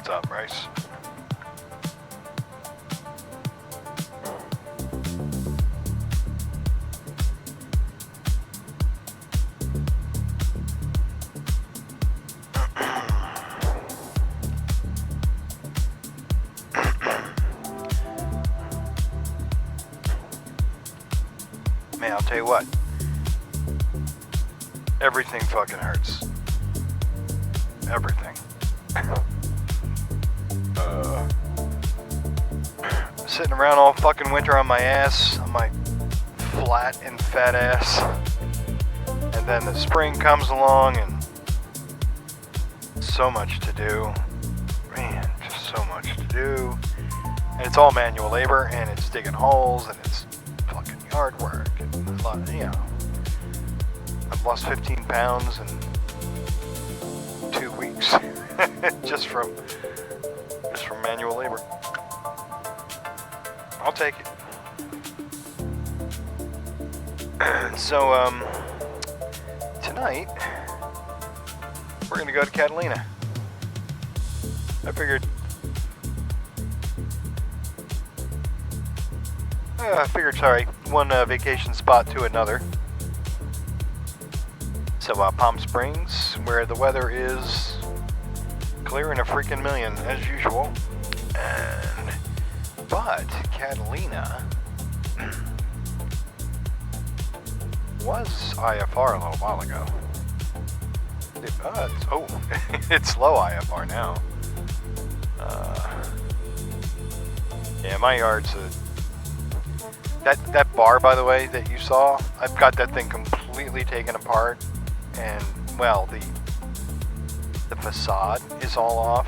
What's up, Bryce? Man, I'll tell you what. Everything fucking hurts. Everything. Sitting around all fucking winter on my ass, on my flat and fat ass. And then the spring comes along and so much to do. Man, just so much to do. And it's all manual labor, and it's digging holes, and it's fucking yard work, and a lot, you know. I've lost 15 pounds in 2 weeks just from manual labor. I'll take it. So tonight we're gonna go to Catalina. I figured sorry, one vacation spot to another. So Palm Springs, where the weather is clear and a freaking million as usual. But Catalina was IFR a little while ago. It's low IFR now. Yeah, my yard's that bar, by the way, that you saw. I've got that thing completely taken apart, and well, the facade is all off,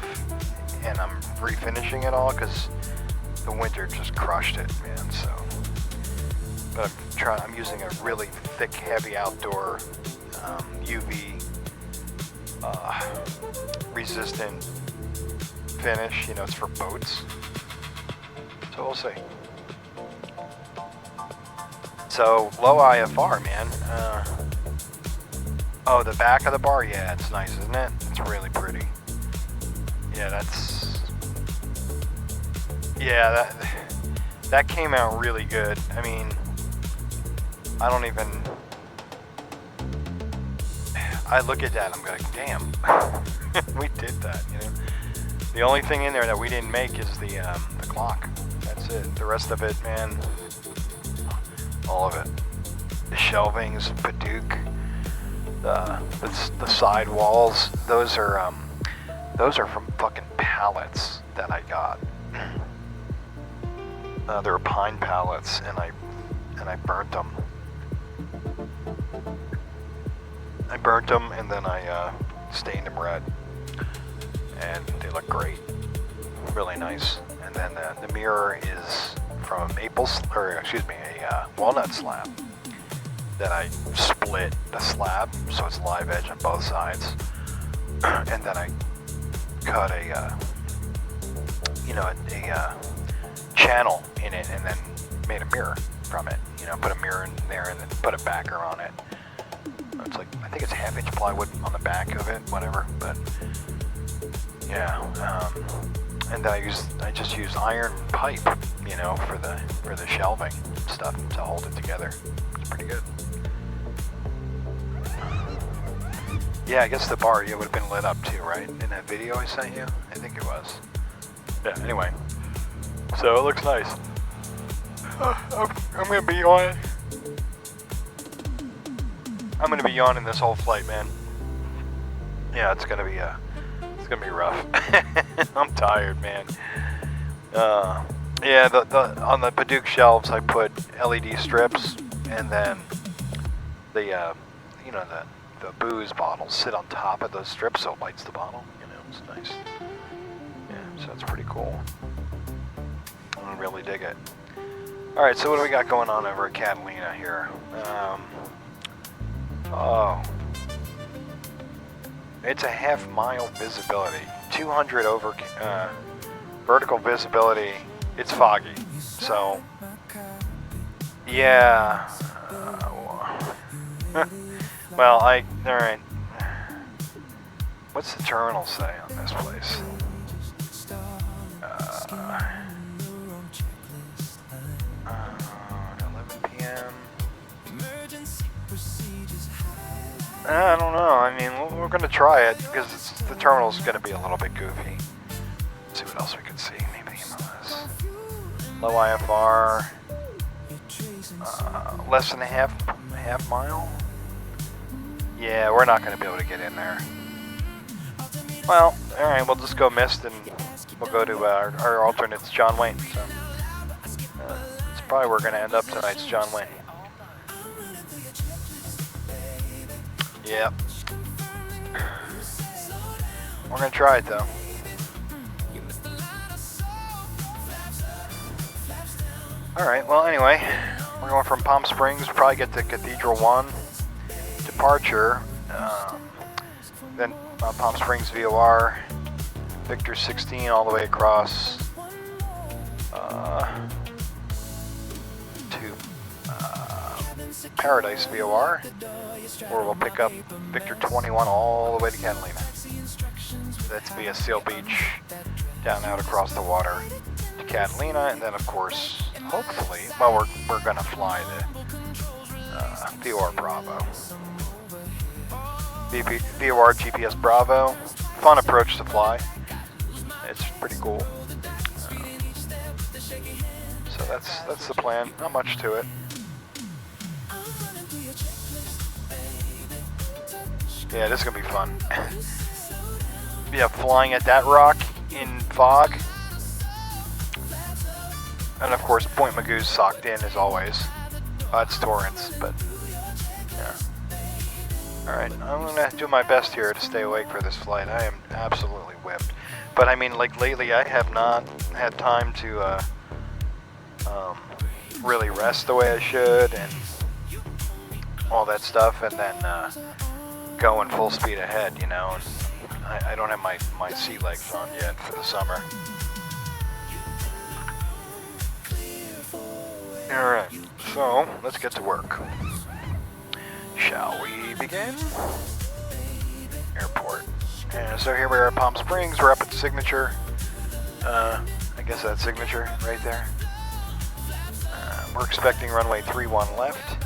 and I'm refinishing it all because the winter just crushed it, man. So, but I'm using a really thick, heavy outdoor UV resistant finish. You know, it's for boats. So we'll see. So low IFR, man. Oh, the back of the bar, yeah, it's nice, isn't it? It's really pretty. Yeah, that came out really good. I mean, I look at that, I'm like, damn, we did that, you know. The only thing in there that we didn't make is the clock. That's it. The rest of it, man, all of it. The shelvings, Paduke, the side walls, those are from fucking pallets that I got. They were pine pallets, and I burnt them. And then I stained them red, and they look great, really nice. And then the mirror is from a walnut slab that I split the slab, so it's live edge on both sides, and then I cut a channel in it, and then made a mirror from it. You know, put a mirror in there, and then put a backer on it. It's like, I think it's 1/2-inch plywood on the back of it, whatever. But yeah, and then I just use iron pipe, you know, for the shelving stuff to hold it together. It's pretty good. Yeah, I guess the bar, would have been lit up too, right? In that video I sent you? I think it was. Yeah, anyway. So it looks nice. I'm gonna be yawning. I'm gonna be yawning this whole flight, man. Yeah, it's gonna be rough. I'm tired, man. Yeah, on the Paduke shelves I put LED strips, and then the booze bottles sit on top of those strips, so it lights the bottle. You know, it's nice. Yeah, so it's pretty cool. I really dig it. All right, so what do we got going on over at Catalina here? It's a 1/2 mile visibility, 200 over vertical visibility. It's foggy, so yeah. Well, all right. What's the terminal say on this place? I don't know. I mean, we're going to try it because the terminal's going to be a little bit goofy. Let's see what else we can see. Maybe this. Low IFR. Less than a half mile. Yeah, we're not going to be able to get in there. Well, all right. We'll just go mist and we'll go to our alternates, John Wayne. So it's probably where we're going to end up tonight's John Wayne. Yep. We're going to try it though. Alright, well anyway, we're going from Palm Springs, we'll probably get to Cathedral 1, departure, then Palm Springs VOR, Victor 16 all the way across to Paradise VOR, where we'll pick up Victor 21 all the way to Catalina. That's via Seal Beach, down out across the water to Catalina, and then of course, hopefully, well, we're gonna fly the VOR Bravo. VOR GPS Bravo, fun approach to fly. It's pretty cool. So that's the plan. Not much to it. Yeah, this is gonna be fun. Yeah, flying at that rock in fog. And of course, Point Magoo's socked in as always. It's Torrance, but yeah. Alright, I'm gonna do my best here to stay awake for this flight. I am absolutely whipped. But I mean, like lately, I have not had time to really rest the way I should and all that stuff, and then going full speed ahead, you know. And I don't have my sea legs on yet for the summer. Alright, so let's get to work. Shall we begin? Airport. And so here we are at Palm Springs. We're up at the signature. I guess that's signature right there. We're expecting runway 31 left.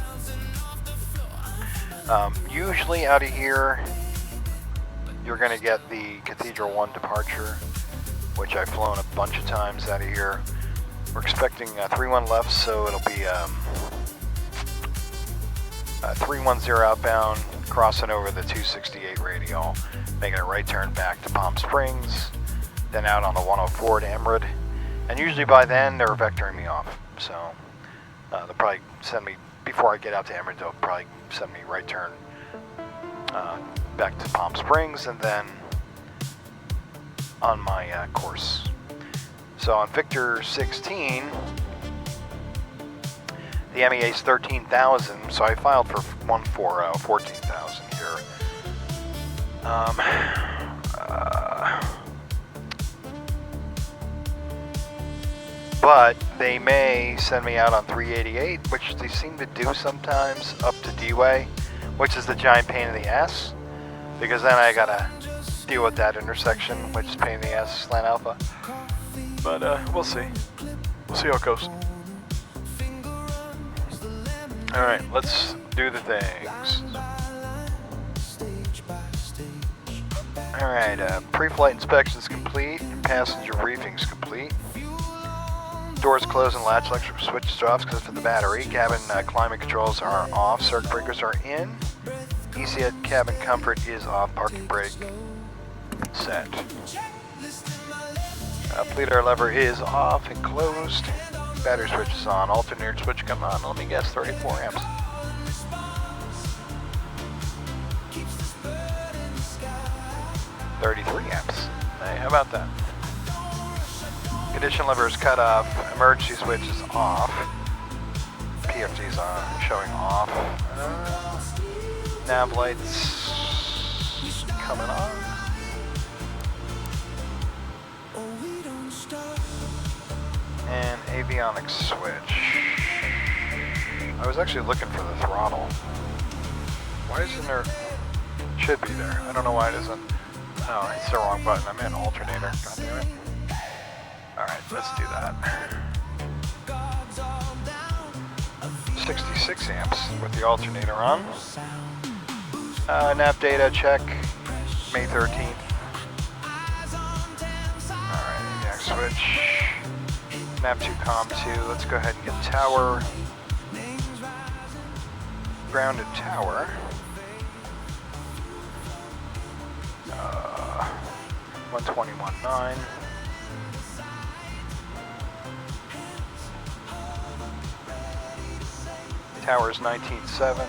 Usually out of here, you're going to get the Cathedral 1 departure, which I've flown a bunch of times out of here. We're expecting 31 left, so it'll be 310 outbound, crossing over the 268 radial, making a right turn back to Palm Springs, then out on the 104 to Emerald. And usually by then, they're vectoring me off. So they'll probably send me, before I get out to Emerald, they'll probably send me right turn back to Palm Springs, and then on my course. So on Victor 16, the MEA is 13,000, so I filed for 14,000 here. But they may send me out on 388, which they seem to do sometimes, up to D-Way, which is the giant pain in the ass, because then I gotta deal with that intersection, which is pain in the ass, slant alpha. But we'll see. We'll see how it goes. Alright, let's do the things. Alright, pre-flight inspection's complete, passenger briefing's complete. Doors closed and latch electric switches are off because for the battery. Cabin climate controls are off, circuit breakers are in. EC cabin comfort is off, parking brake set. Pleater lever is off and closed. Battery switch is on. Alternator switch come on. Let me guess, 34 amps. $33 amps. Hey, how about that? Condition lever is cut off. Emergency switch is off. PFD is on, showing off. Nav lights coming on. And avionics switch. I was actually looking for the throttle. Why isn't there? Should be there. I don't know why it isn't. Oh, it's the wrong button. I'm in alternator. God damn it. Alright, let's do that. 66 amps with the alternator on. Nav data check, May 13th. Alright, next switch. Nav 2, com 2. Let's go ahead and get tower. Grounded tower. 121.9. Tower's 19.7.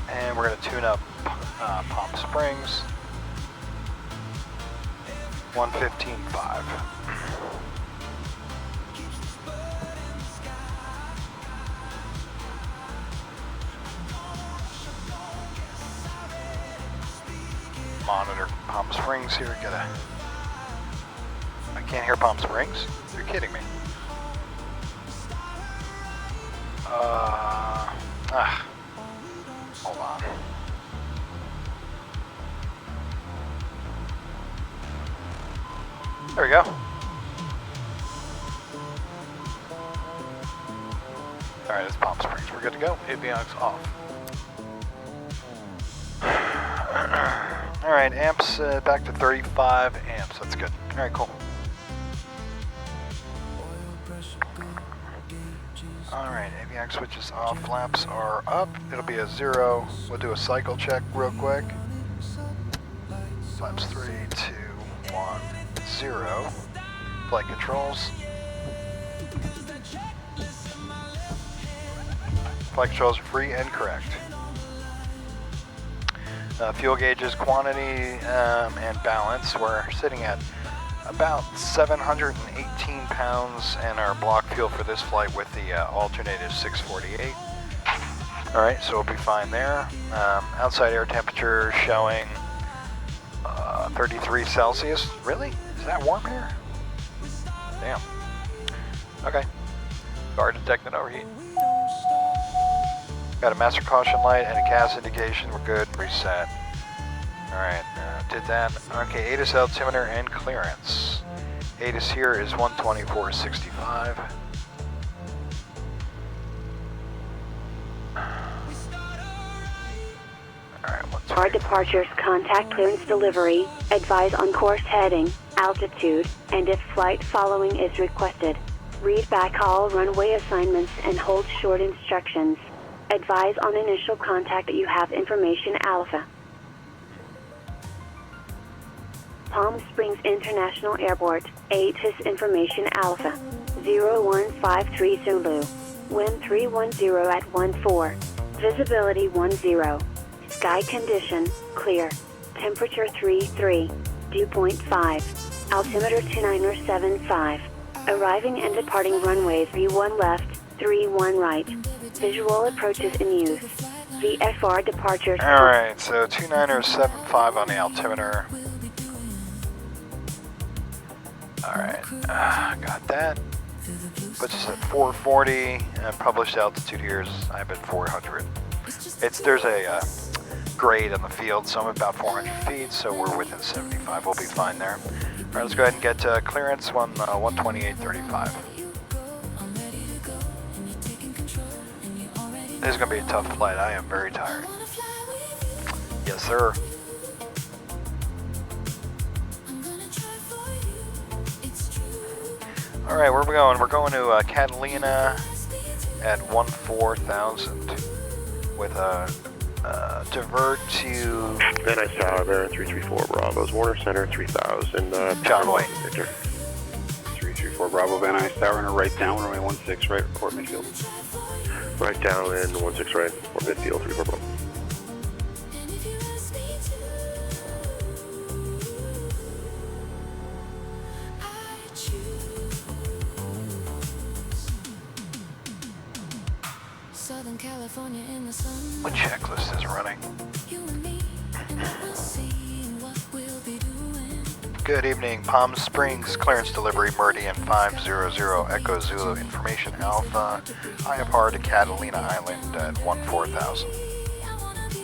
And we're going to tune up Palm Springs. 115.5. Monitor Palm Springs here. I can't hear Palm Springs? You're kidding me. Hold on. There we go. Alright, it's Palm Springs. We're good to go. Avionics off. Alright, amps back to 35 amps. That's good. Alright, cool. Alright, avionics switches off. Flaps are up. It'll be a 0. We'll do a cycle check real quick. Flaps 3, 2, 1, 0. Flight controls. Flight controls are free and correct. Fuel gauges, quantity, and balance. We're sitting at about 718 pounds, and our block fuel for this flight with the alternate is 648. Alright, so we'll be fine there. Outside air temperature showing 33 Celsius. Really? Is that warm here? Damn. Okay. Car detected overheat. Got a master caution light and a CAS indication. We're good. Reset. Alright, did that. Okay, ATIS altimeter and clearance. ATIS here is 124.65. Alright, Our departures, contact clearance delivery, advise on course heading, altitude, and if flight following is requested. Read back all runway assignments and hold short instructions. Advise on initial contact that you have information alpha. Palm Springs International Airport, ATIS information alpha. 0153 Zulu. Wind 310 at 14. Visibility 10. Sky condition, clear. Temperature 33. Dew point 5. Altimeter 2975. Arriving and departing runways 31 left, 31 right. Visual approaches in use. VFR departures. Alright, so 2975 on the altimeter. Alright, got that. Puts us at 440, and published altitude here is I'm at 400. There's a grade on the field, so I'm about 400 feet, so we're within 75. We'll be fine there. Alright, let's go ahead and get clearance 128.35. This is going to be a tough flight. I am very tired. Yes, sir. Alright, where are we going? We're going to Catalina at 14,000 with a divert to... Van Nuys Tower, 334 Bravo's Warner Center, 3000. John White. Victor. 334 Bravo, Van Nuys Tower, and a right down, runway 16 right, report midfield. Right down in 16 right, or midfield, 34 Bravo. Southern California in the sun. What checklist is running? You and me, and we'll see what we'll be doing. Good evening, Palm Springs, clearance delivery, Meridian 500, Echo Zulu, information alpha, IFR to Catalina Island at 14,000.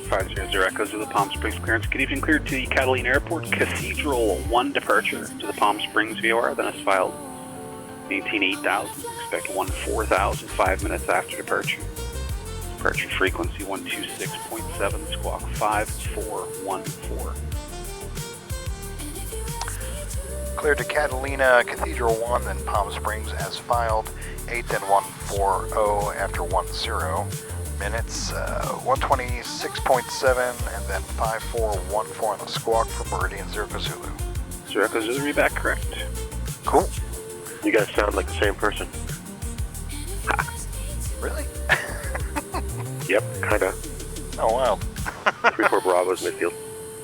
500 Echo Zulu, Palm Springs clearance. Good evening, cleared to the Catalina Airport, Cathedral 1 departure to the Palm Springs VOR, then it's filed 18 8000. expect 4000 5 minutes after departure. Departure frequency 126.7, squawk 5414. Cleared to Catalina, Cathedral 1, then Palm Springs as filed. 8 then 140 after 10 minutes. 126.7 and then 5414 on the squawk for Meridian Zirka Zulu. Zirka Zulu, read back correct. Cool. You guys sound like the same person. Really? Yep, kinda. Oh, wow. 3-4 Bravo's midfield.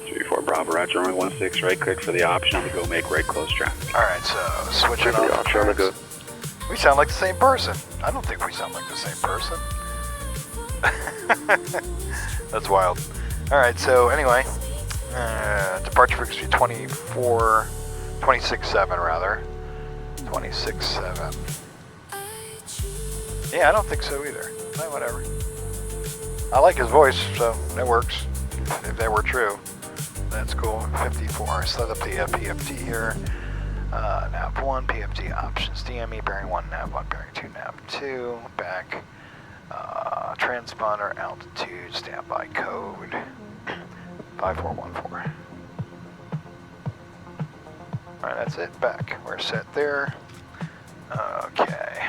34 Bravo, Roger, runway 16 right, cleared for the option to go make right close traffic. Alright, so switching The off. option on the go. We sound like the same person. I don't think we sound like the same person. That's wild. Alright, so anyway, departure frequency 26.7 rather. 26.7. Yeah, I don't think so either. Whatever. I like his voice, so that works. If that were true, that's cool. 54. Set up the PFT here. Nav 1, PFT options, DME, bearing 1, nav 1, bearing 2, nav 2, back, transponder, altitude, standby code, 5414. Alright, that's it, back. We're set there. Okay.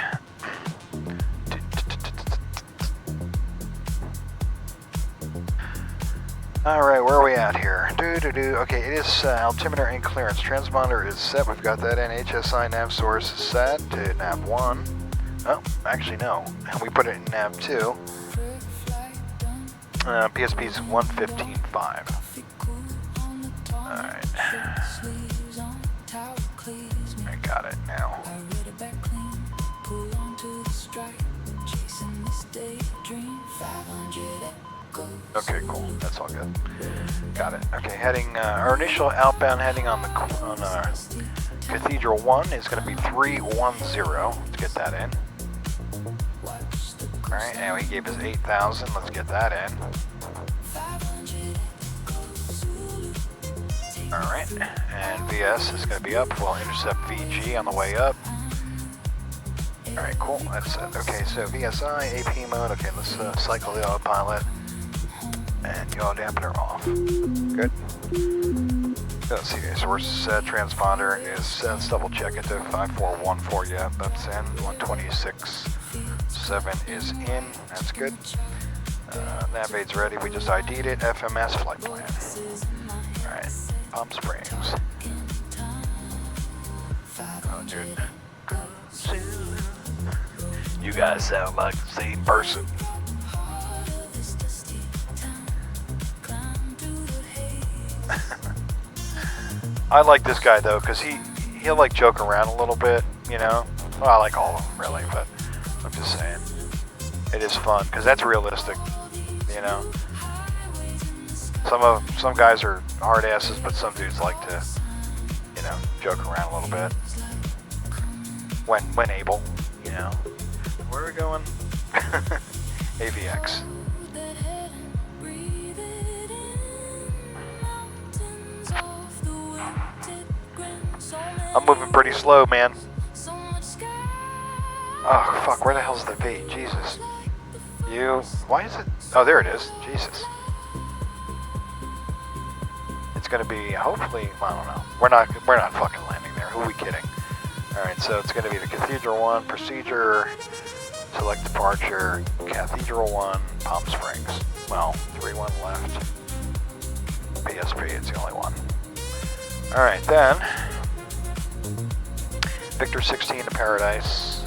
Alright, where are we at here? Okay, it is altimeter and clearance. Transponder is set. We've got that in. HSI nav source is set to nav 1. Oh, actually no. We put it in nav 2. PSP is 115.5. Alright. I got it now. Okay, cool. That's all good. Got it. Okay, heading. Our initial outbound heading on Cathedral 1 is going to be 310. Let's get that in. All right, and we gave us 8,000. Let's get that in. All right, and VS is going to be up. We'll intercept VG on the way up. All right, cool. That's it. Okay, so VSI, AP mode. Okay, let's cycle the autopilot. And yaw dampener off. Good. Let's see, source set, transponder is set. Let's double check it to 5414. Yeah, that's in. 126.7 is in. That's good. Nav aid's ready. We just ID'd it. FMS flight plan. Alright. Palm Springs. Oh, dude. You guys sound like the same person. I like this guy though, cause he'll like joke around a little bit, you know. Well, I like all of them really, but I'm just saying it is fun because that's realistic, you know. Some guys are hard asses, but some dudes like to, you know, joke around a little bit when able, you know. Where are we going? AVX. I'm moving pretty slow, man. Oh, fuck, where the hell's the V? Jesus. Why is it? Oh, there it is. Jesus. It's gonna be, hopefully, I don't know. We're not fucking landing there. Who are we kidding? Alright, so it's gonna be the Cathedral 1, procedure, select departure, Cathedral 1, Palm Springs. Well, 3-1 left. PSP, it's the only one. Alright, then. Victor 16 to Paradise.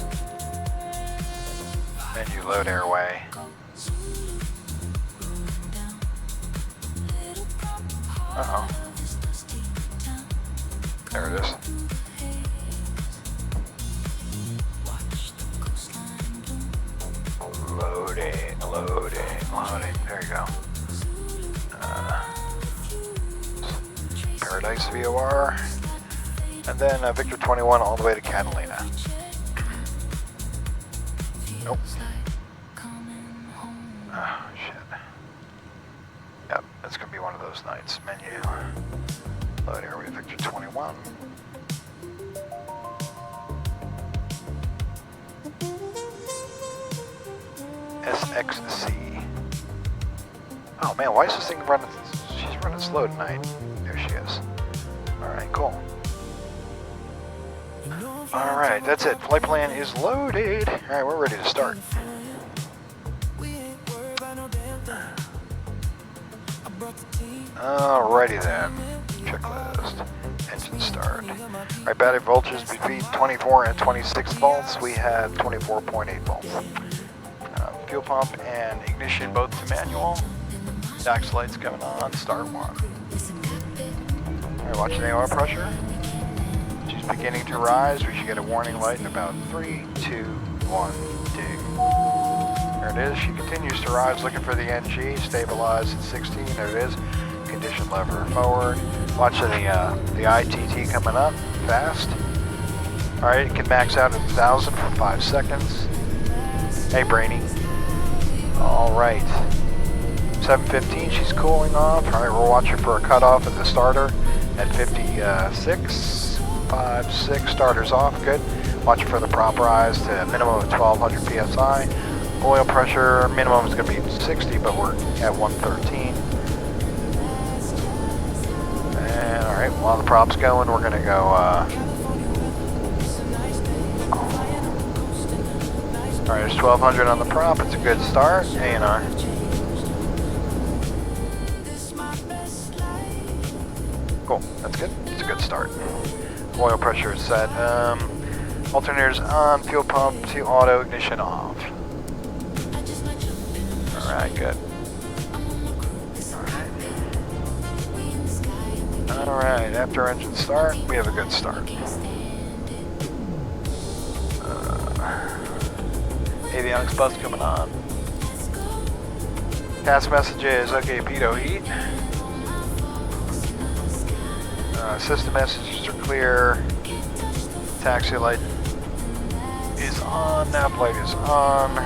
Menu load airway. Uh-oh. There it is. Loading. There you go. Paradise VOR. And then Victor 21 all the way to Catalina. Nope. Oh, shit. Yep, it's going to be one of those nights. Menu. Load airway Victor 21. SXC. Oh man, why is this thing running? She's running slow tonight. There she is. Alright, cool. Alright, that's it. Flight plan is loaded. Alright, we're ready to start. Alrighty then. Checklist. Engine start. Alright, battery voltage between 24 and 26 volts. We had 24.8 volts. Fuel pump and ignition both to manual. Dax lights coming on. Start one. Alright, watching the oil pressure. She's beginning to rise. We should get a warning light in about 3, 2, 1, dig. There it is. She continues to rise, looking for the NG. Stabilize at 16. There it is. Condition lever forward. Watching the ITT coming up fast. Alright, it can max out at 1,000 for 5 seconds. Hey, Brainy. Alright. 7:15, she's cooling off. Alright, we're watching for a cutoff at the starter at 56. 5, 6, starters off, good. Watching for the prop rise to a minimum of 1,200 psi. Oil pressure minimum is going to be 60, but we're at 113. And alright, while the prop's going, we're going to go, alright, there's 1,200 on the prop. It's a good start. A&R. Cool, that's good. It's a good start. Oil pressure is set. Alternators on, fuel pump to auto, ignition off. Alright, good. Alright, after engine start, we have a good start. Avionics bus coming on. Task messages, okay, pitot heat. System messages are clear. Taxi light is on. Nav light is on.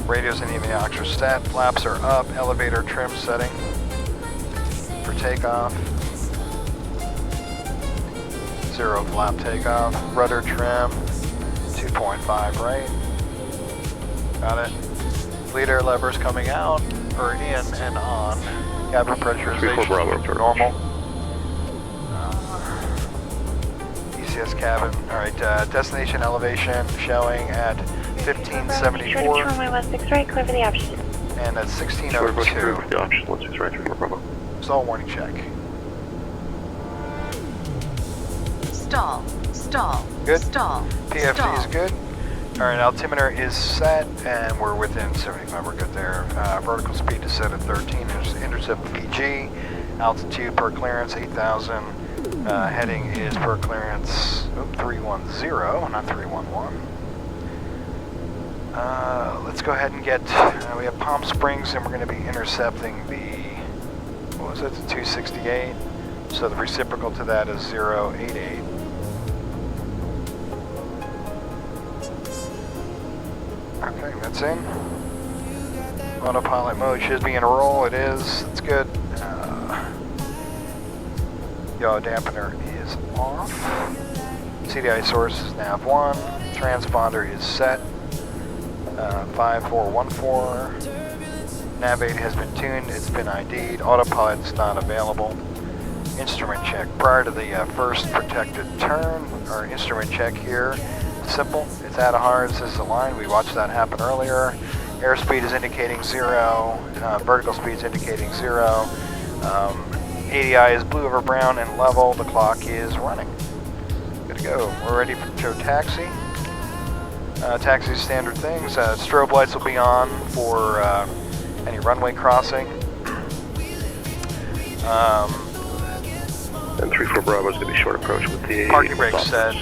Radios and avionics are set. Flaps are up. Elevator trim setting for takeoff. 0 flap takeoff. Rudder trim 2.5 right. Got it. Leader levers coming out or in and on. Cabin pressurization normal. ECS cabin. Alright, destination elevation showing at 1574. Runway 16 right, clear for the option. And at 1602. The option 16 right, for Bravo. Stall warning check. Stall. Stall. Good. Stall. PFD Stall. is good. Alright, altimeter is set and we're within 75. We're good there. Vertical speed is set at 13. There's intercept PG. Altitude per clearance 8,000. Heading is per clearance 310, not 311. Let's go ahead and get, we have Palm Springs and we're going to be intercepting the, what was it, the 268. So the reciprocal to that is 088. Okay, that's in. Autopilot mode should be in a roll. It is. It's good. Yaw dampener is off. CDI source is nav 1. Transponder is set. 5414. Nav 8 has been tuned. It's been ID'd. Autopilot is not available. Instrument check. Prior to the first protected turn, our instrument check here, simple. It's out of hard. This is aligned. We watched that happen earlier. Airspeed is indicating 0. Vertical speed is indicating 0. ADI is blue over brown and level. The clock is running. Good to go. We're ready to show taxi. Taxi standard things. Strobe lights will be on for any runway crossing. And 3-4 Bravo is going to be short approach with the Parking brakes set.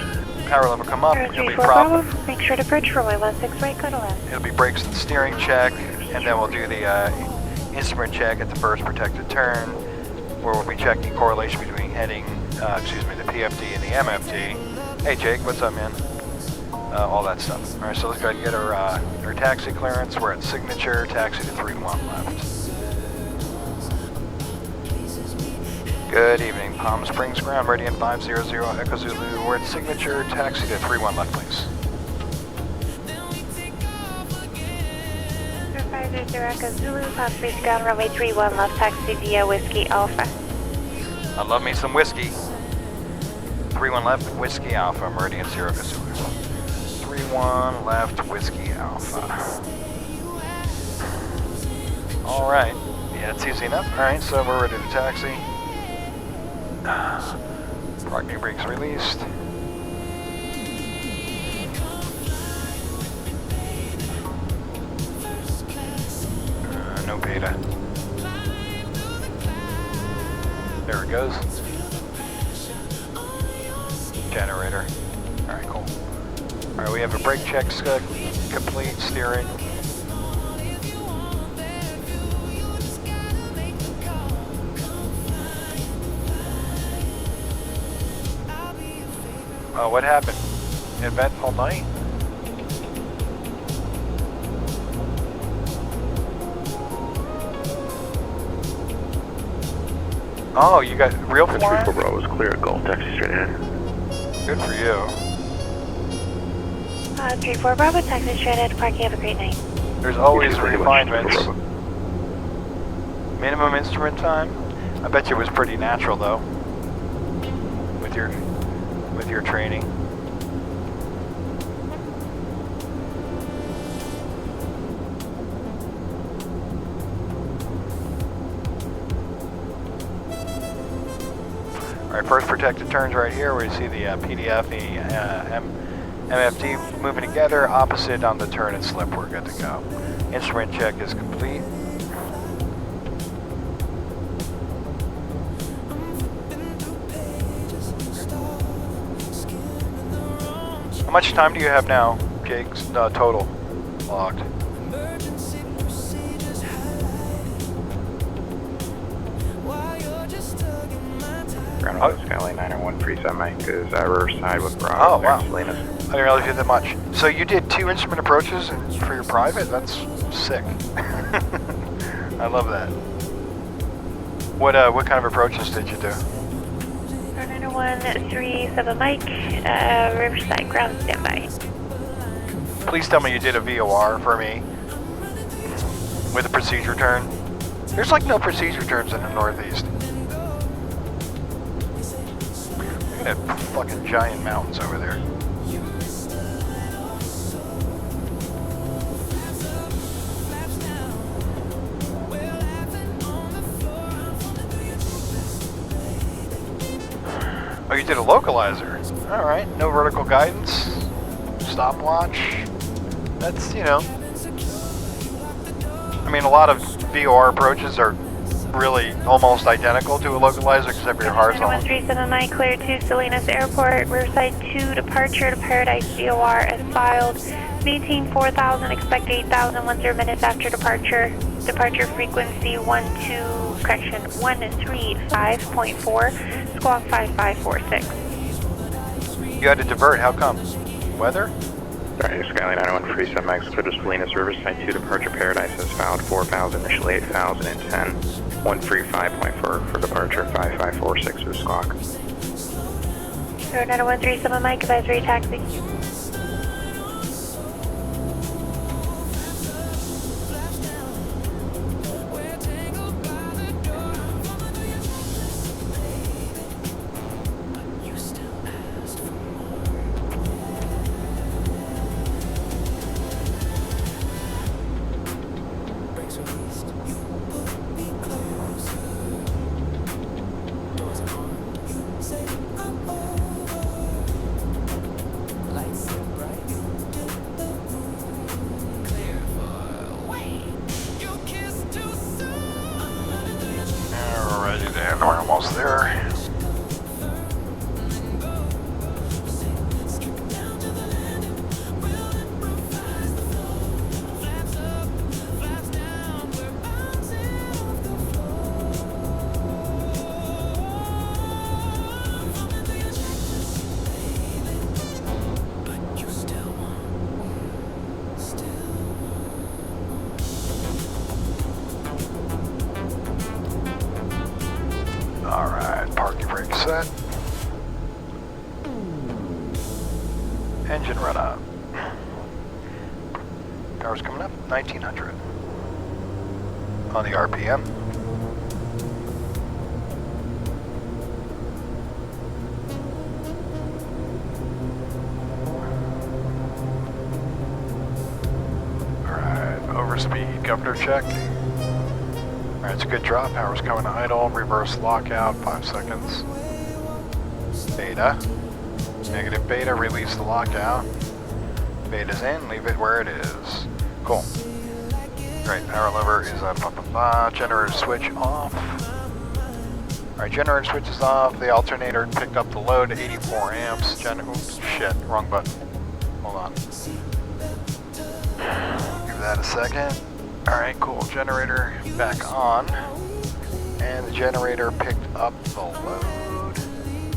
Power lever come up. It'll be prop. Make sure to bridge runway 16 right, go to left. It'll be brakes and steering check, and then we'll do the instrument check at the first protected turn, where we'll be checking correlation between heading, the PFD and the MFD. Hey Jake, what's up, man? All that stuff. All right, so let's go ahead and get our taxi clearance. We're at signature, taxi to 31 left. Good evening, Palm Springs ground, ready in 500 Echo Zulu. We're at signature, taxi to 31 left, please. Echo Zulu, Pop Space Ground, runway 31, left taxi via Whiskey Alpha. I love me some whiskey. 31 left, Whiskey Alpha, Meridian 0 Kazulu. 31 left, Whiskey Alpha. Alright, yeah, it's easy enough. Alright, so we're ready to taxi. Parking brakes released. No beta. There it goes. Generator. Alright, cool. Alright, we have a brake check complete, steering. Oh, what happened? Event all night? Oh, you got real flying? 34 Bravo is clear at Gulf, taxi straight ahead. Good for you. 34 Bravo, taxi straight ahead, parking, have a great night. There's always You too, thank you much, refinements. 34 Bravo. Minimum instrument time? I bet you it was pretty natural though. With your training. Alright, first protected turns right here where you see the PDF, the MFD moving together, opposite on the turn and slip, we're good to go. Instrument check is complete. How much time do you have now, Jake, total logged? Ground Catalina 913 Mike is Riverside with Bravo. Oh, wow. Salinas. I didn't realize you did that much. So you did 2 instrument approaches for your private? That's sick. I love that. What kind of approaches did you do? 90137 Mike, Riverside Ground, standby. Please tell me you did a VOR for me with a procedure turn. There's like no procedure turns in the Northeast. Look at that fucking giant mountains over there. Oh, you did a localizer. All right, no vertical guidance, stopwatch. That's, you know, I mean, a lot of VOR approaches are really almost identical to a localizer except for your horizontal. 90137 Mike, clear to Salinas Airport, Riverside 2, departure to Paradise VOR as filed. Maintain 4,000, expect 8,000, 10 minutes after departure. Departure frequency 135.4, squawk 5546. You had to divert, how come? Weather? Sorry, Skyline 913 Mike, clear to Salinas Riverside 2, departure Paradise as filed. 4,000, initially 8,000 and 10. 135.4 for departure, 5546 for squawk. 90137 Mike, advisory taxi. Alrighty then, we're almost there. Alright, parking brake set. Engine run up. Power's coming up, 1900. on the RPM. Alright, overspeed, governor check. Alright, it's a good drop. Power's coming to idle. Reverse lockout, 5 seconds. Beta. Negative beta, release the lockout. Beta's in, leave it where it is. Cool. Great, power lever is up, generator switch off. Alright, generator switch is off. The alternator picked up the load, 84 amps. Oops, shit, wrong button. Hold on. Give that a second. Alright, cool. Generator back on. And the generator picked up the load.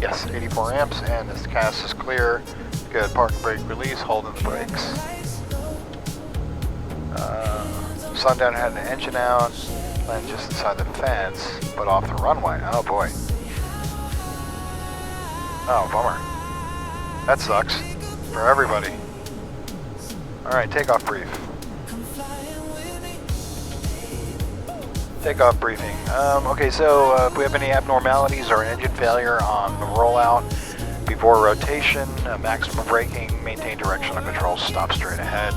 Yes, 84 amps, and this cast is clear. Good, park and brake release, holding the brakes. Sundown had an engine out, landed just inside the fence, but off the runway. Oh boy. Oh, bummer. That sucks for everybody. Alright, takeoff brief. Takeoff briefing. Okay, so if we have any abnormalities or an engine failure on the rollout before rotation, maximum braking, maintain directional control, stop straight ahead.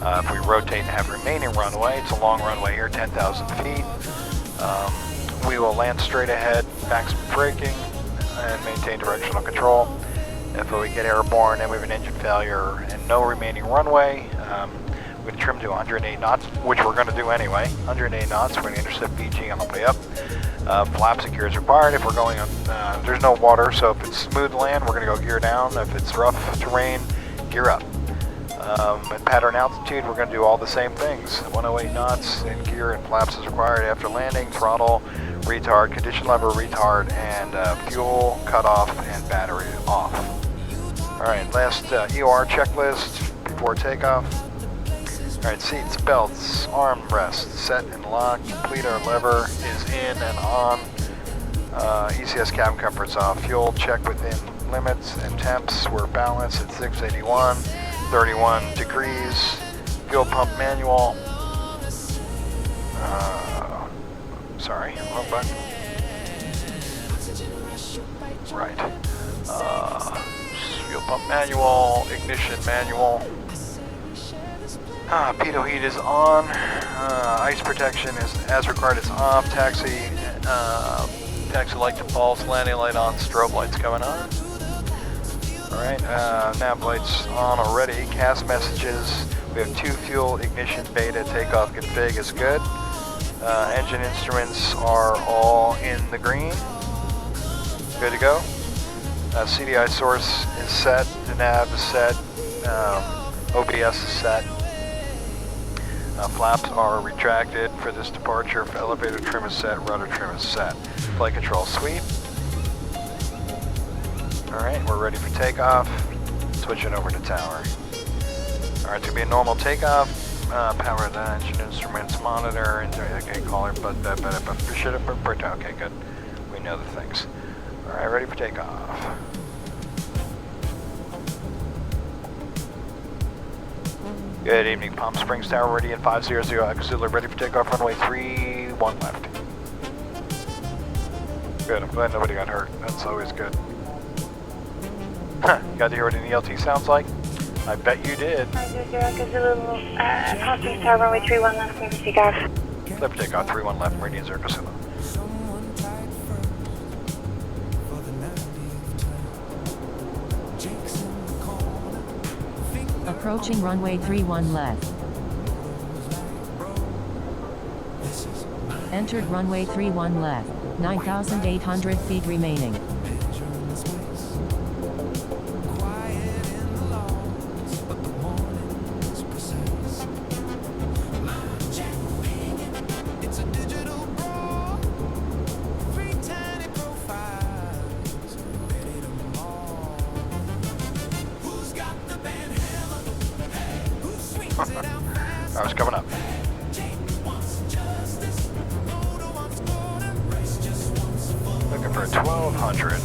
If we rotate and have remaining runway, it's a long runway here, 10,000 feet. We will land straight ahead, maximum braking, and maintain directional control. If we get airborne and we have an engine failure and no remaining runway, we're going to trim to 108 knots, which we're going to do anyway. 108 knots, we're going to intercept BG on the way up. Flaps and gears required. If we're going on, there's no water, so if it's smooth land, we're going to go gear down. If it's rough terrain, gear up. At pattern altitude, we're going to do all the same things. 108 knots in gear and flaps is required after landing. Throttle, retard, condition lever, retard, and fuel cutoff and battery off. Alright, last EOR checklist before takeoff. Alright, seats, belts, armrests, set and locked. Completer lever is in and on. ECS cabin comfort's off. Fuel check within limits and temps. We're balanced at 681. 31 degrees. Fuel pump manual. Sorry, wrong button. Right. Fuel pump manual, ignition manual. Pitot heat is on. Ice protection is as required. It's off. Taxi light to false. Landing light on. Strobe lights coming on. Alright, nav lights on already. CAS messages. We have 2 fuel, ignition, beta, takeoff config is good. Engine instruments are all in the green. Good to go. CDI source is set. The nav is set. OBS is set. Flaps are retracted for this departure. Elevator trim is set. Rudder trim is set. Flight control sweep. Alright, we're ready for takeoff. Switching over to tower. Alright, it's going to be a normal takeoff. Power the engine instruments, monitor, and okay, caller, but okay, good. We know the things. Alright, ready for takeoff. Good evening, Palm Springs Tower, ready at 500, auxiliary ready for takeoff, runway 31 left. Good, I'm glad nobody got hurt. That's always good. Got to hear what an ELT sounds like? I bet you did. 500, Palm Springs Tower, runway 31 left, ready for takeoff. Left for takeoff, 31 left, meridian 0 Casilla. Approaching runway 31 left. Entered runway 31 left. 9,800 feet remaining. I was coming up. Looking for 1,200.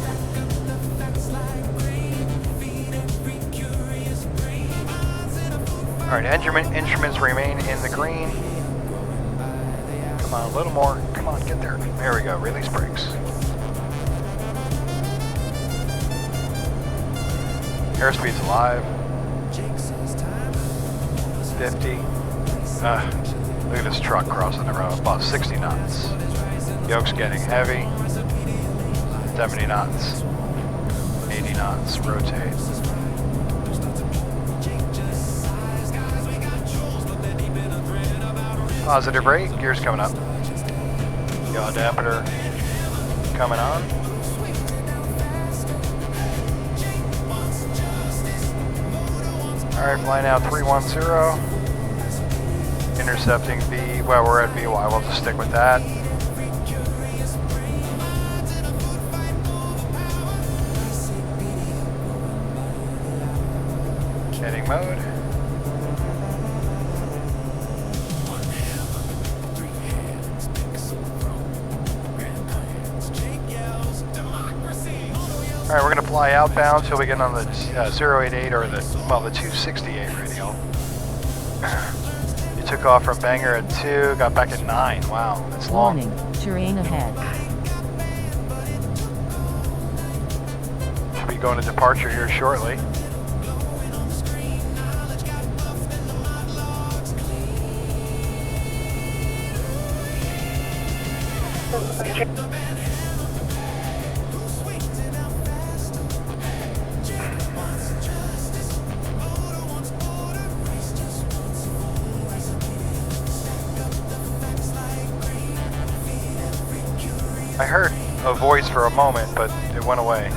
Alright, instruments remain in the green. Come on, a little more. Come on, get there. There we go, release brakes. Airspeed's alive. 50. Look at this truck crossing the road. About 60 knots. Yoke's getting heavy. 70 knots. 80 knots. Rotate. Positive brake. Gears coming up. Yaw dampener coming on. Alright, flying out 310. Intercepting V. Well, we're at VY. We'll just stick with that. Heading mode. Alright, we're going to fly outbound till we get on the 088 or the 268 radio. You took off from Bangor at 2, got back at 9. Wow, that's long. Warning, terrain ahead. Should be going to departure here shortly. I heard a voice for a moment, but it went away.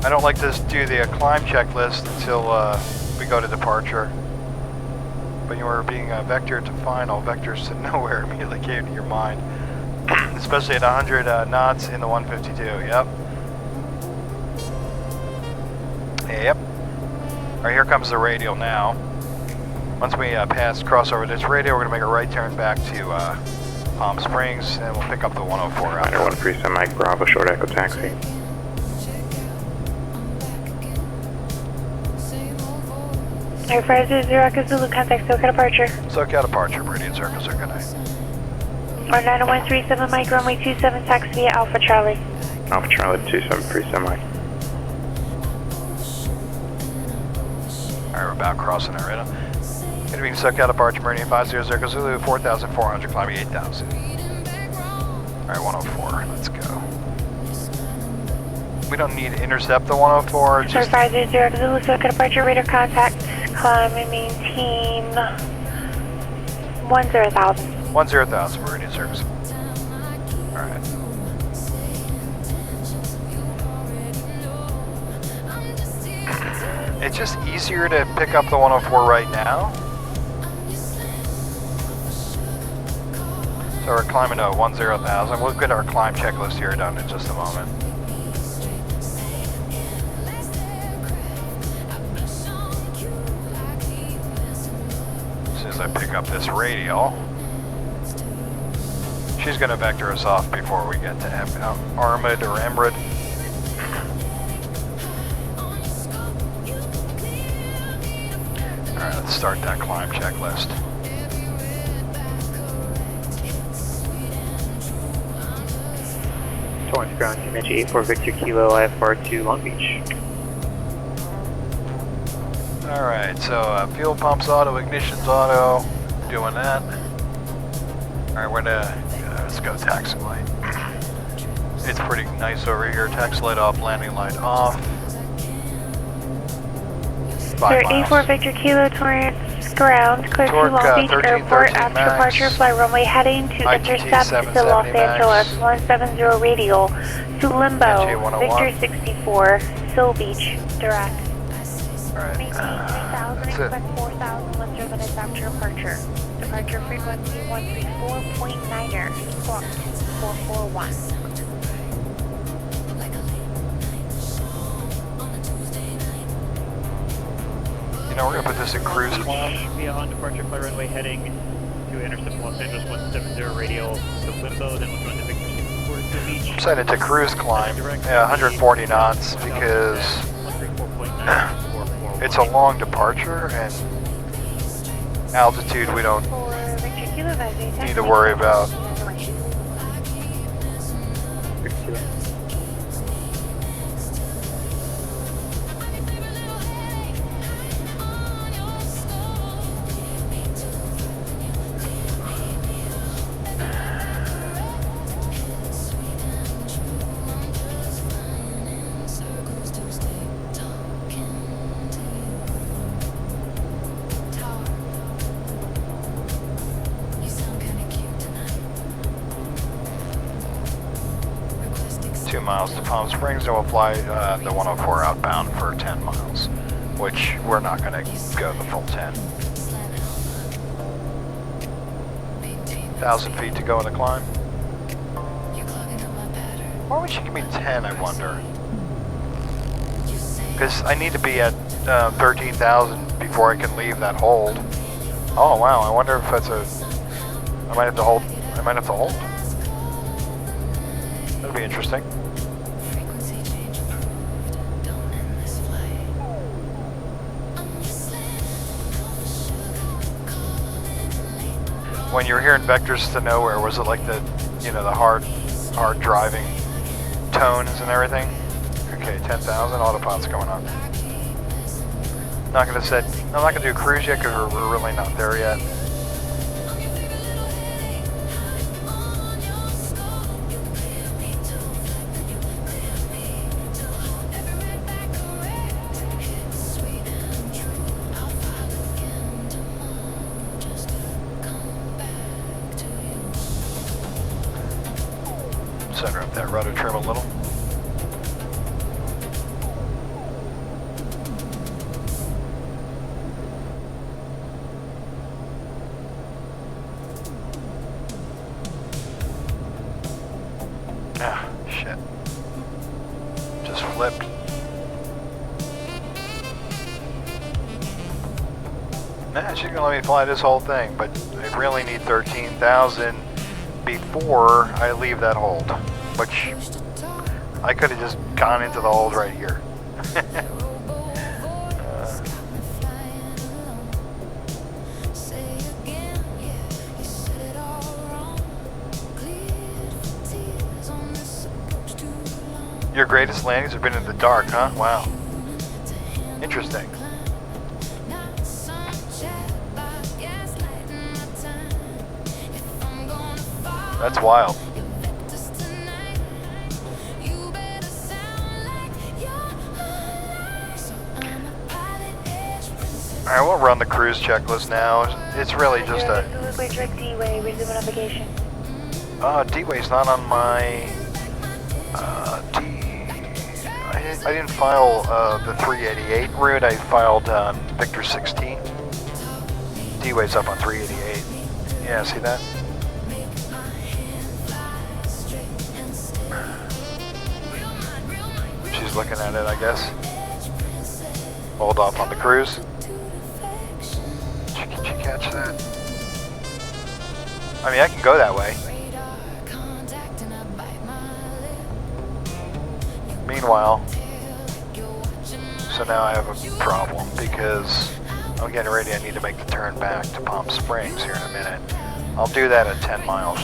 I don't like to do the climb checklist until we go to departure. But you were being vectored to final. Vectors to nowhere immediately came to your mind. Especially at 100 knots in the 152. Yep. Yep. Alright, here comes the radial now. Once we cross over this radial, we're going to make a right turn back to Palm Springs, and we'll pick up the 104 out there. 13 Mike Bravo, short echo taxi. Air 500 Echo Zulu, contact SoCal departure. SoCal departure, Meridian Circle, sir, good night. Or 90137 Mike, runway 27, taxi via Alpha Charlie. Alpha Charlie 2737 Mike. Alright, we're about crossing that radar. Between SoCal departure, Meridian 500 Echo Zulu, 4,400, climbing 8,000. Alright, 104, let's go. We don't need to intercept the 104, just... 500 Zulu, SoCal departure, radar contact, climb and maintain 10,000. 10,000, Meridian Circle. Alright. It's just easier to pick up the 104 right now. So we're climbing to 10,000. We'll get our climb checklist here done in just a moment. As soon as I pick up this radial, she's going to vector us off before we get to Armid or Emrid. Alright, let's start that climb checklist. Torrance ground, Comanche 84 Victor Kilo IFR to Long Beach. Alright, so fuel pumps auto, ignition's auto, doing that. Alright, we're gonna, let's go taxi light. It's pretty nice over here, taxi light off, landing light off. 5 miles. 84 Victor Kilo, Torrance ground, clear to Torque, Long Beach 13, Airport 13 after max. departure, fly runway heading to ITT intercept 770 the Los max. Angeles 170 radial to Limbo, NJ 101. Victor 64, Sil Beach, direct. Alright, Maintain 3,000, that's it. expect 4,000 once minutes after departure. Departure frequency 134.9er, squawk 441. You know, we're gonna put this in cruise climb. Via on departure, fly runway heading to intercept Los Angeles 170 radial to Limbo, then we'll go into Victor 64 Set it to cruise climb, 140 knots, because it's a long departure and altitude we don't need to worry about. Victor. 2 miles to Palm Springs, and we'll fly the 104 outbound for 10 miles, which we're not going to go the full 10. 1,000 feet to go in the climb. Why would she give me 10, I wonder? Because I need to be at 13,000 before I can leave that hold. Oh wow, I wonder if that's a... I might have to hold. That'll be interesting. When you were hearing vectors to nowhere, was it like the, you know, the hard driving tones and everything? Okay, 10,000, autopilot's going on. I'm not gonna do cruise yet because we're really not there yet. Center up that rudder trim a little. Ah, shit. Just flipped. Nah, she's gonna let me fly this whole thing, but I really need 13,000 before I leave that hold, which I could have just gone into the hold right here. Your greatest landings have been in the dark, huh? Wow. Interesting. That's wild. Alright, we'll run the cruise checklist now. It's really just a... D-Way, resume navigation. D-Way's not on my... I didn't file the 388 route, I filed Victor 16. D-Way's up on 388. Yeah, see that? She's looking at it, I guess. Hold off on the cruise. Did you catch that? I mean, I can go that way. Meanwhile, so now I have a problem because I'm getting ready. I need to make the turn back to Palm Springs here in a minute. I'll do that at 10 miles.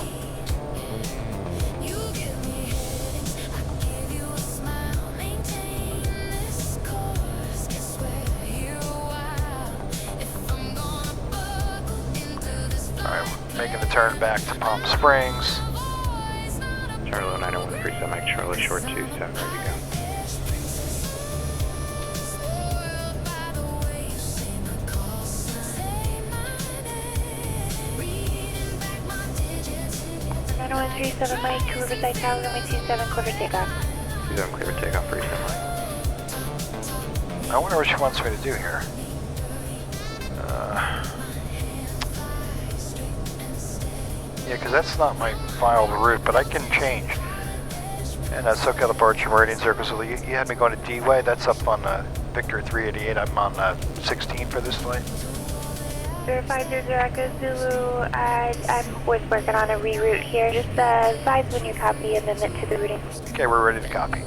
Alright, making the turn back to Palm Springs. Charlie 901 Mike Charlie short 27, ready to go. Mike, to Riverside Tower, runway 27, clear for takeoff. 27 clear for takeoff, 37 Mike. I wonder what she wants me to do here. Yeah, because that's not my filed route, but I can change. And that's SoCal departure meridian circle. So you had me going to D-Way. That's up on Victor 388. I'm on 16 for this flight. 50 Echo Zulu, I was working on a reroute here. Just advise when you copy amendment to the routing. Okay, we're ready to copy.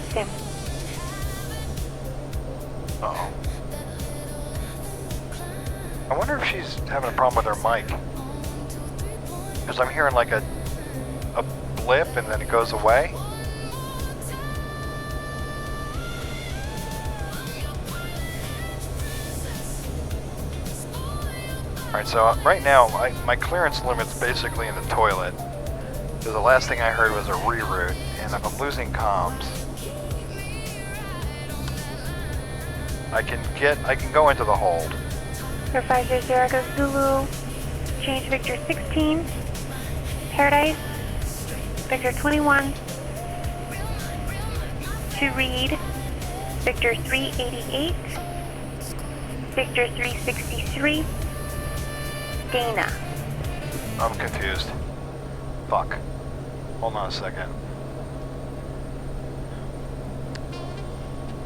Sim. Uh-oh. I wonder if she's having a problem with her mic. Because I'm hearing like a blip and then it goes away. Alright, so right now, my clearance limit's basically in the toilet. So the last thing I heard was a reroute, and if I'm losing comms, I can go into the hold. 50 Echo Zulu, change Victor 16, Paradise, Victor 21, to read, Victor 388, Victor 363, Dana. I'm confused. Fuck. Hold on a second.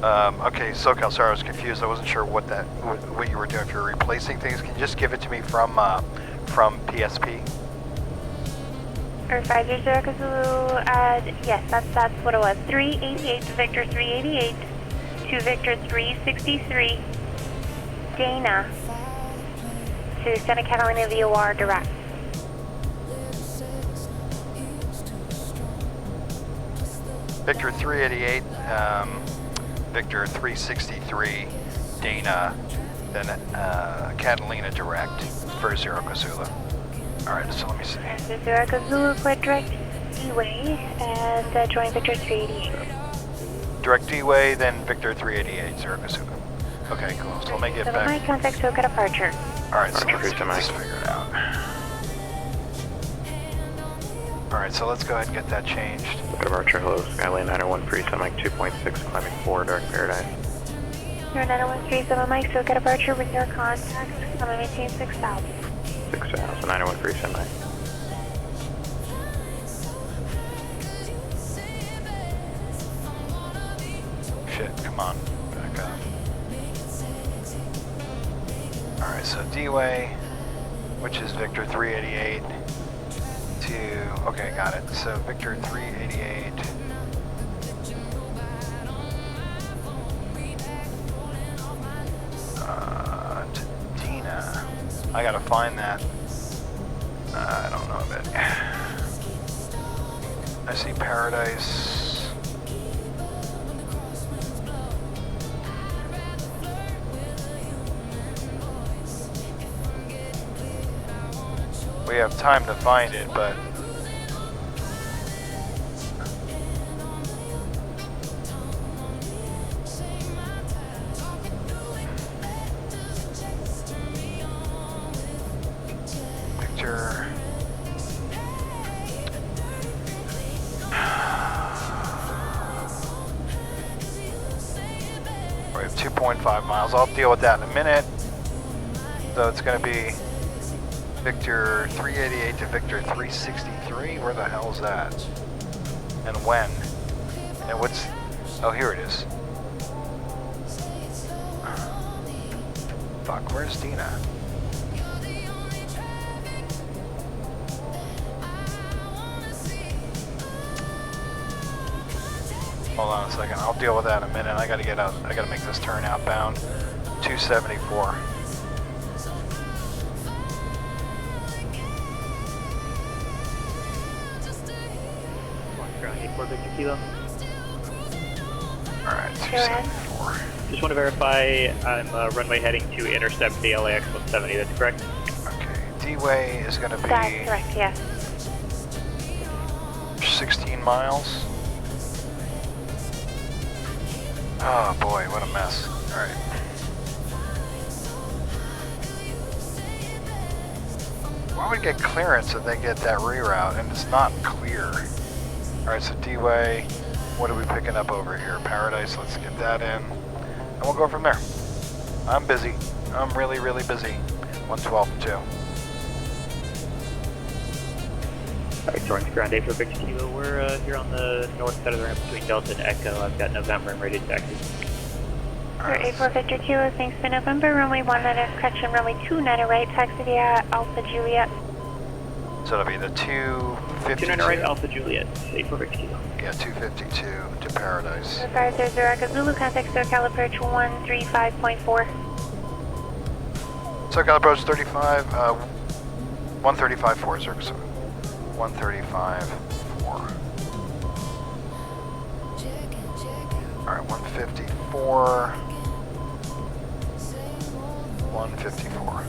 Okay, SoCal, sorry, I was confused. I wasn't sure what you were doing. If you're replacing things, can you just give it to me from PSP? Or 50 Echo Zulu, yes, that's what it was. 388 to Victor 388 to Victor 363, Dana to Santa Catalina VOR direct. Victor 388, Victor 363, Dana, then Catalina direct for Zero Kazula. Alright, so let me see. Zero Echo Zulu, clear direct D-Way, and join Victor 388. Direct D-Way, then Victor 388, Zero Kazula. Okay, cool. So let me get back. My contact SoCal departure. Alright, so Departure, let's figure it out. Alright, so let's go ahead and get that changed. Departure, hello, Skylane 901 free, Mike 2.6, climbing 4, Dark Paradise. Your 90137 Mike, SoCal departure with your contact. I'm going to maintain 6,000. 6,000, 901 free, Mike. Shit, come on. Back up. Alright, so D-Way, which is Victor 388, to... Okay, got it. So Victor 388... to Dina. I gotta find that. I don't know of it. I see Paradise. We have time to find it, but Victor. We have 2.5 miles. I'll deal with that in a minute. So it's going to be Victor 388 to Victor 363. Where the hell is that? And when? And what's... Oh, here it is. Fuck, where's Dina? Hold on a second. I'll deal with that in a minute. I gotta make this turn outbound. 274. Ground 84 Victor Kilo. Alright, 274. Just want to verify I'm runway heading to intercept the LAX 170, that's correct? Okay, D-Way is gonna be That's correct, yes. 16 miles. Oh boy, what a mess. Alright. Why would we get clearance if they get that reroute and it's not clear? Alright, so D-Way, what are we picking up over here? Paradise, let's get that in. And we'll go from there. I'm busy. I'm really, really busy. 112 and 2. Alright, Torrance Ground 8 for Victor Kilo. We're here on the north side of the ramp between Delta and Echo. I've got November and ready to taxi. Sir, 84 Victor Kilo, thanks for November, runway 19, correction, runway 29 right, taxi via Alpha Juliet. So it'll be the 252. 29 right, Alpha Juliet, 84 Victor Kilo. Yeah, 252 to Paradise. 530 Echo Zulu, contact SoCal approach 135.4. SoCal approach 35, 135.4, sir. 135.4. Alright, 154. 154.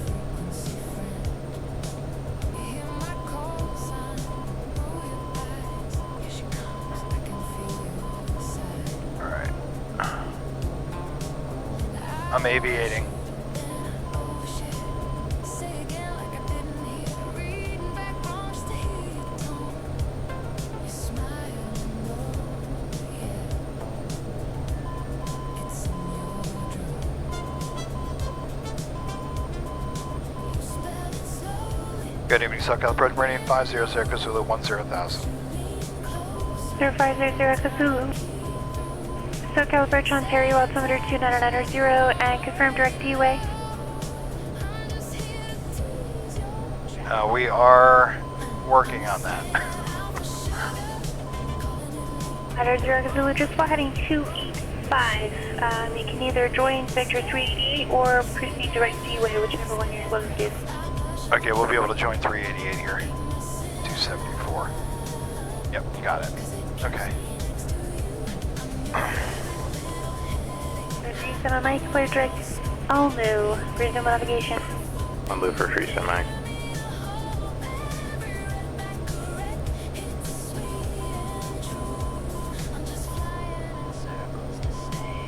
Alright. I'm aviating. Good evening, SoCal approach Meridian 500 Echo Zulu 10,000. 0500 Echo Zulu. SoCal approach Ontario, altimeter 2990 and confirm direct D-way. We are working on that. 100 Echo Zulu, just fly heading 285. You can either join Vector 388 or proceed direct D-way, whichever one you're closest to. Okay, we'll be able to join 388 here. 274. Yep, you got it. Okay. 37 Mike, clear direct. All new. Resume navigation. On blue for free semi.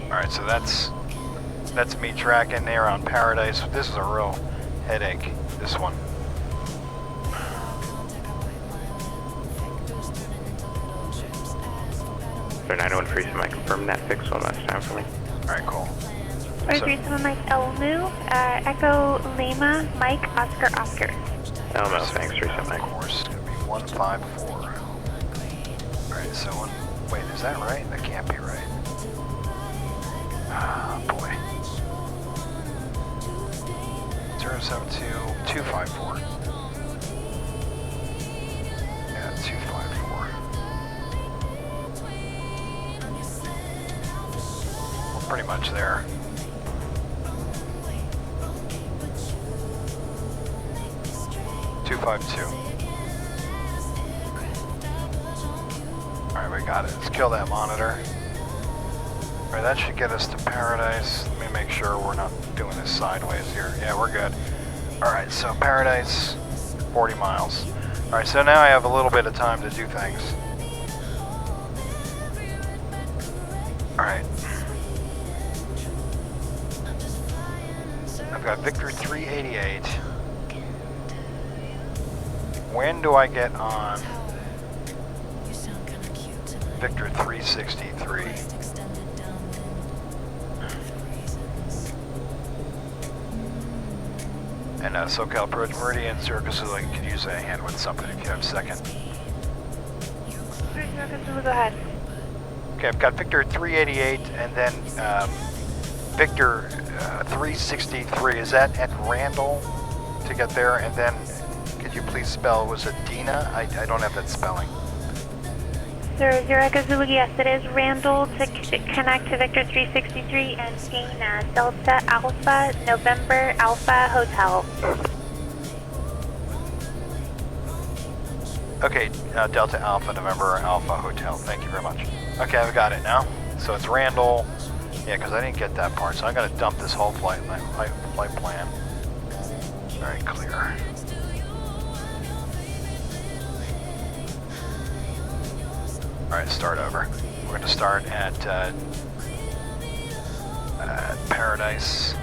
Alright, so that's me tracking there on Paradise. This is a real headache, this one. So 901 free semi, confirm that fix one last time for me. Alright, cool. 37 Mike, El New. Echo Lima, Mike, Oscar, Oscar. Elmo, thanks, free semi. Of course, it's going to be 154. Alright, so wait, is that right? That can't be right. Ah, boy. 072-254. Yeah, 254. We're pretty much there. Alright, we got it. Let's kill that monitor. Alright, that should get us to Paradise. Let me make sure we're not doing this sideways here. Yeah, we're good. Alright, so Paradise, 40 miles. Alright, so now I have a little bit of time to do things. Alright. I've got Victor 388. When do I get on Victor 363? And SoCal approach Meridian, Circus Zulu could use a hand with something if you have a second. Go ahead. Okay, I've got Victor 388 and then Victor 363. Is that at Randall to get there? And then could you please spell, was it Dina? I don't have that spelling. Sir, Echo Zulu, yes, it is Randall to connect to Victor 363 and gain Delta Alpha November Alpha Hotel. Okay, Delta Alpha November Alpha Hotel. Thank you very much. Okay, I've got it now. So it's Randall. Yeah, because I didn't get that part, so I got to dump this whole flight plan. All right, clear. Alright, start over. We're going to start at Paradise.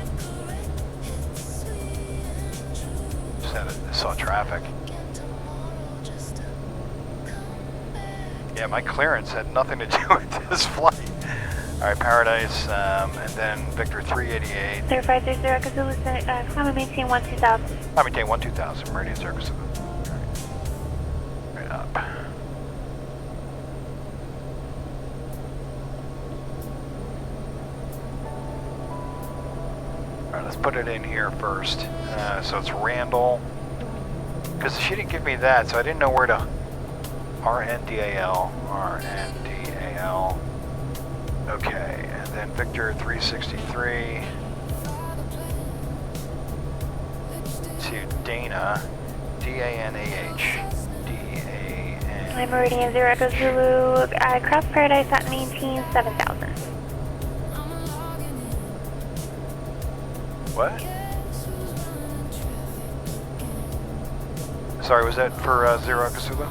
Just saw traffic. Yeah, my clearance had nothing to do with this flight. Alright, Paradise, and then Victor 388. 0530 Echo Zulu, climb maintain 12000. I maintain 12000, Meridian Circus. Alright, up. let's put it in here first. So it's Randall. Because she didn't give me that, so I didn't know where to... RNDAL. RNDAL. Okay, and then Victor 363 to Dana, D-A-N-A-H, D-A-N... I'm Meridian 0 Echo Zulu, cross Paradise at maintain 7000. What? Sorry, was that for Zero Echo Zulu?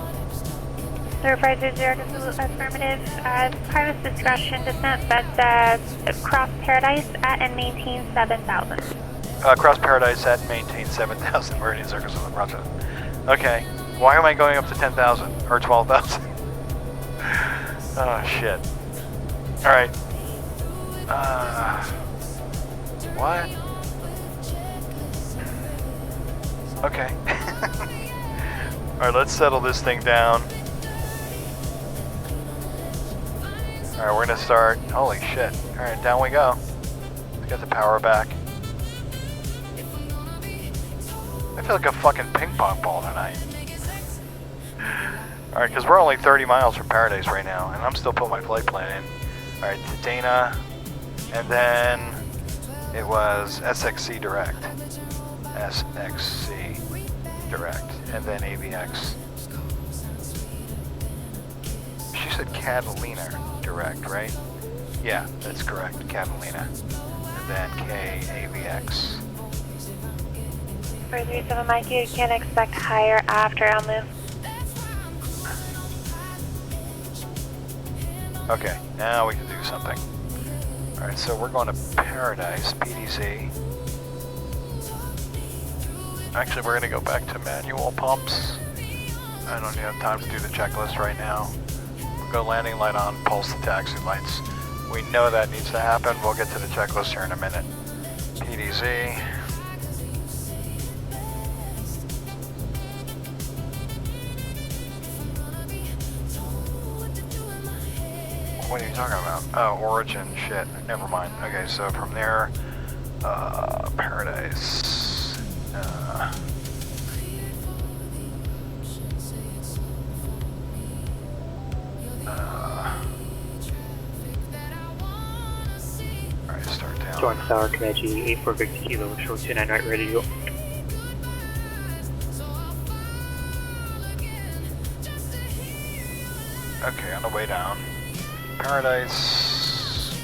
Supervisor 0 Echo Zulu, affirmative. Pilot's discretion, descent beds cross Paradise at and maintain 7000. Cross Paradise at maintain 7,000, Meridian Circus on the Roger. Okay, why am I going up to 10,000 or 12,000? Oh shit. Alright. What? Okay. Alright, let's settle this thing down. Alright, we're gonna start. Holy shit. Alright, down we go. Let's get the power back. I feel like a fucking ping pong ball tonight. Alright, because we're only 30 miles from Paradise right now, and I'm still putting my flight plan in. Alright, to Dana, and then it was SXC Direct. SXC Direct, and then AVX. She said Catalina Direct, right? Yeah, that's correct, Catalina. And then KAVX. 437 Mike, you can expect higher after I'll move. Okay, now we can do something. Alright, so we're going to Paradise, PDC. Actually, we're going to go back to manual pumps. I don't even have time to do the checklist right now. We'll go landing light on, pulse the taxi lights. We know that needs to happen. We'll get to the checklist here in a minute. PDZ. What are you talking about? Oh, origin, shit. Never mind. Okay, so from there, Paradise. Alright, start down. Storm Tower, Comanche 84 Victor Kilo, short 29 right, ready to go. Okay, on the way down. Paradise,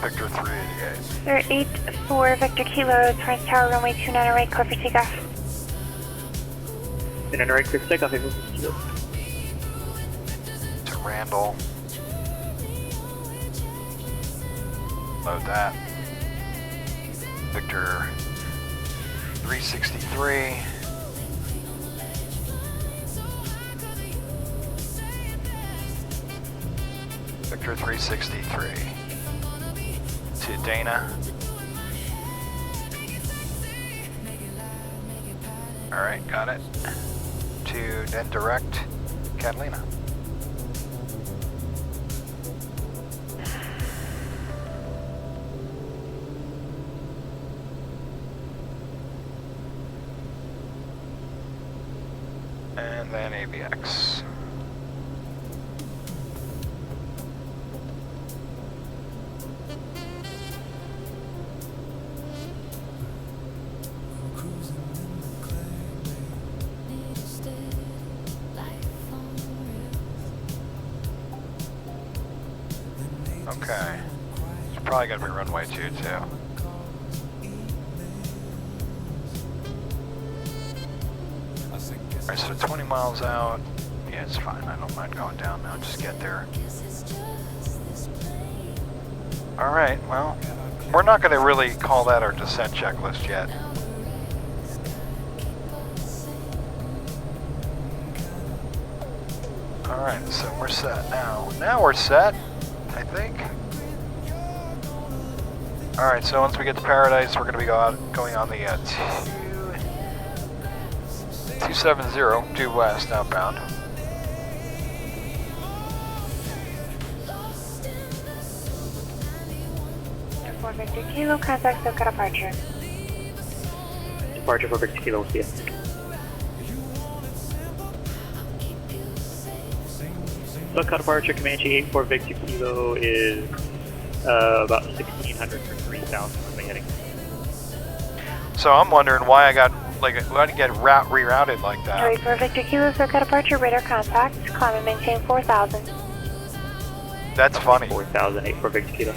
Victor 388. Sir, 84 Victor Kilo, Torrance Tower, runway 29 right, clear for takeoff. 29 right, clear for takeoff, 84 Victor Kilo. To Randall. Load that. Victor 363. Victor 363 to Dana. Alright, got it. To then direct Catalina. And then AVX. Okay. It's probably gonna be runway 2 too. Alright, so 20 miles out. Yeah, it's fine. I don't mind going down now. Just get there. Alright, well, we're not gonna really call that our descent checklist yet. Alright, so we're set now. Now we're set, I think. Alright, so once we get to Paradise, we're going to be going on the 270 due west outbound. Victor Kilo, contact SoCal departure. Departure for Victor Kilo, we'll see you. SoCal departure, Comanche 84 Victor Kilo is about 1,600 for 3,000 from the heading. So I'm wondering why I got, like, why did I get rerouted like that? 84 Victor Kilo, SoCal departure, radar contact, climb and maintain 4,000. That's funny. 4,000, 84 Victor Kilo.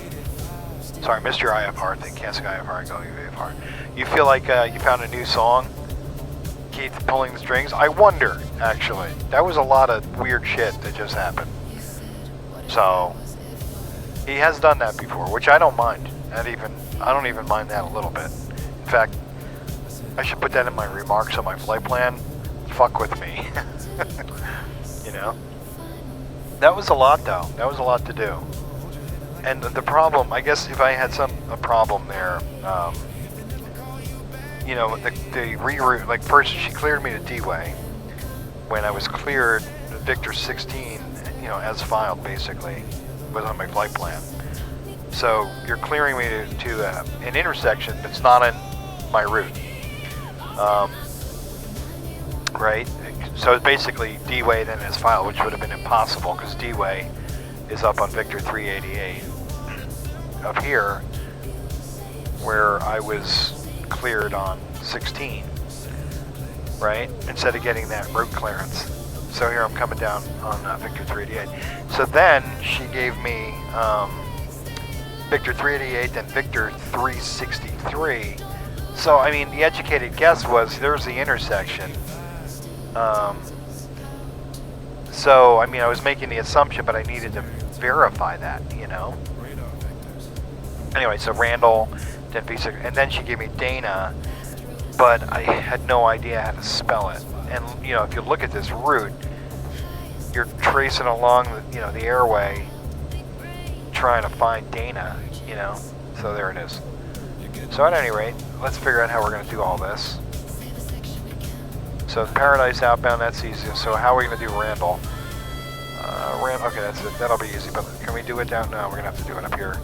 Sorry, missed your IFR thing. Can't say IFR, go UFR. You feel like you found a new song? Keith pulling the strings? I wonder, actually. That was a lot of weird shit that just happened. So, he has done that before, which I don't mind. I don't even mind that a little bit. In fact, I should put that in my remarks on my flight plan. Fuck with me. You know? That was a lot, though. That was a lot to do. And the problem, I guess if I had a problem there, you know, the reroute, like first she cleared me to D-Way when I was cleared Victor 16, you know, as filed basically, was on my flight plan. So you're clearing me to an intersection that's not in my route. Right? So it's basically D-Way then as filed, which would have been impossible because D-Way is up on Victor 388. Up here, where I was cleared on 16, right? Instead of getting that route clearance. So here I'm coming down on Victor 388. So then she gave me Victor 388, then Victor 363. So, I mean, the educated guess was there's the intersection. So, I mean, I was making the assumption, but I needed to verify that, you know? Anyway, so Randall, then V6, and then she gave me Dana, but I had no idea how to spell it. And, you know, if you look at this route, you're tracing along, the, you know, the airway, trying to find Dana, you know? So there it is. So at any rate, let's figure out how we're going to do all this. So Paradise outbound, that's easy. So how are we going to do Randall? Okay, that's it. That'll be easy, but can we do it down? No, we're going to have to do it up here.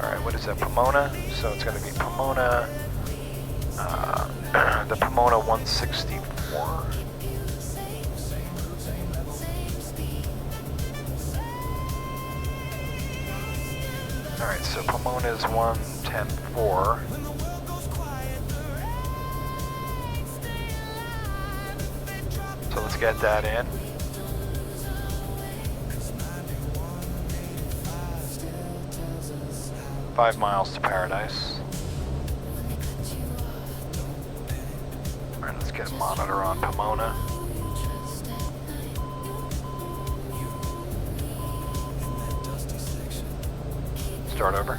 Alright, what is that? Pomona? So it's going to be Pomona, the Pomona 164. Alright, so Pomona is 110.4. So let's get that in. Five miles to Paradise. Alright, let's get a monitor on Pomona. Start over.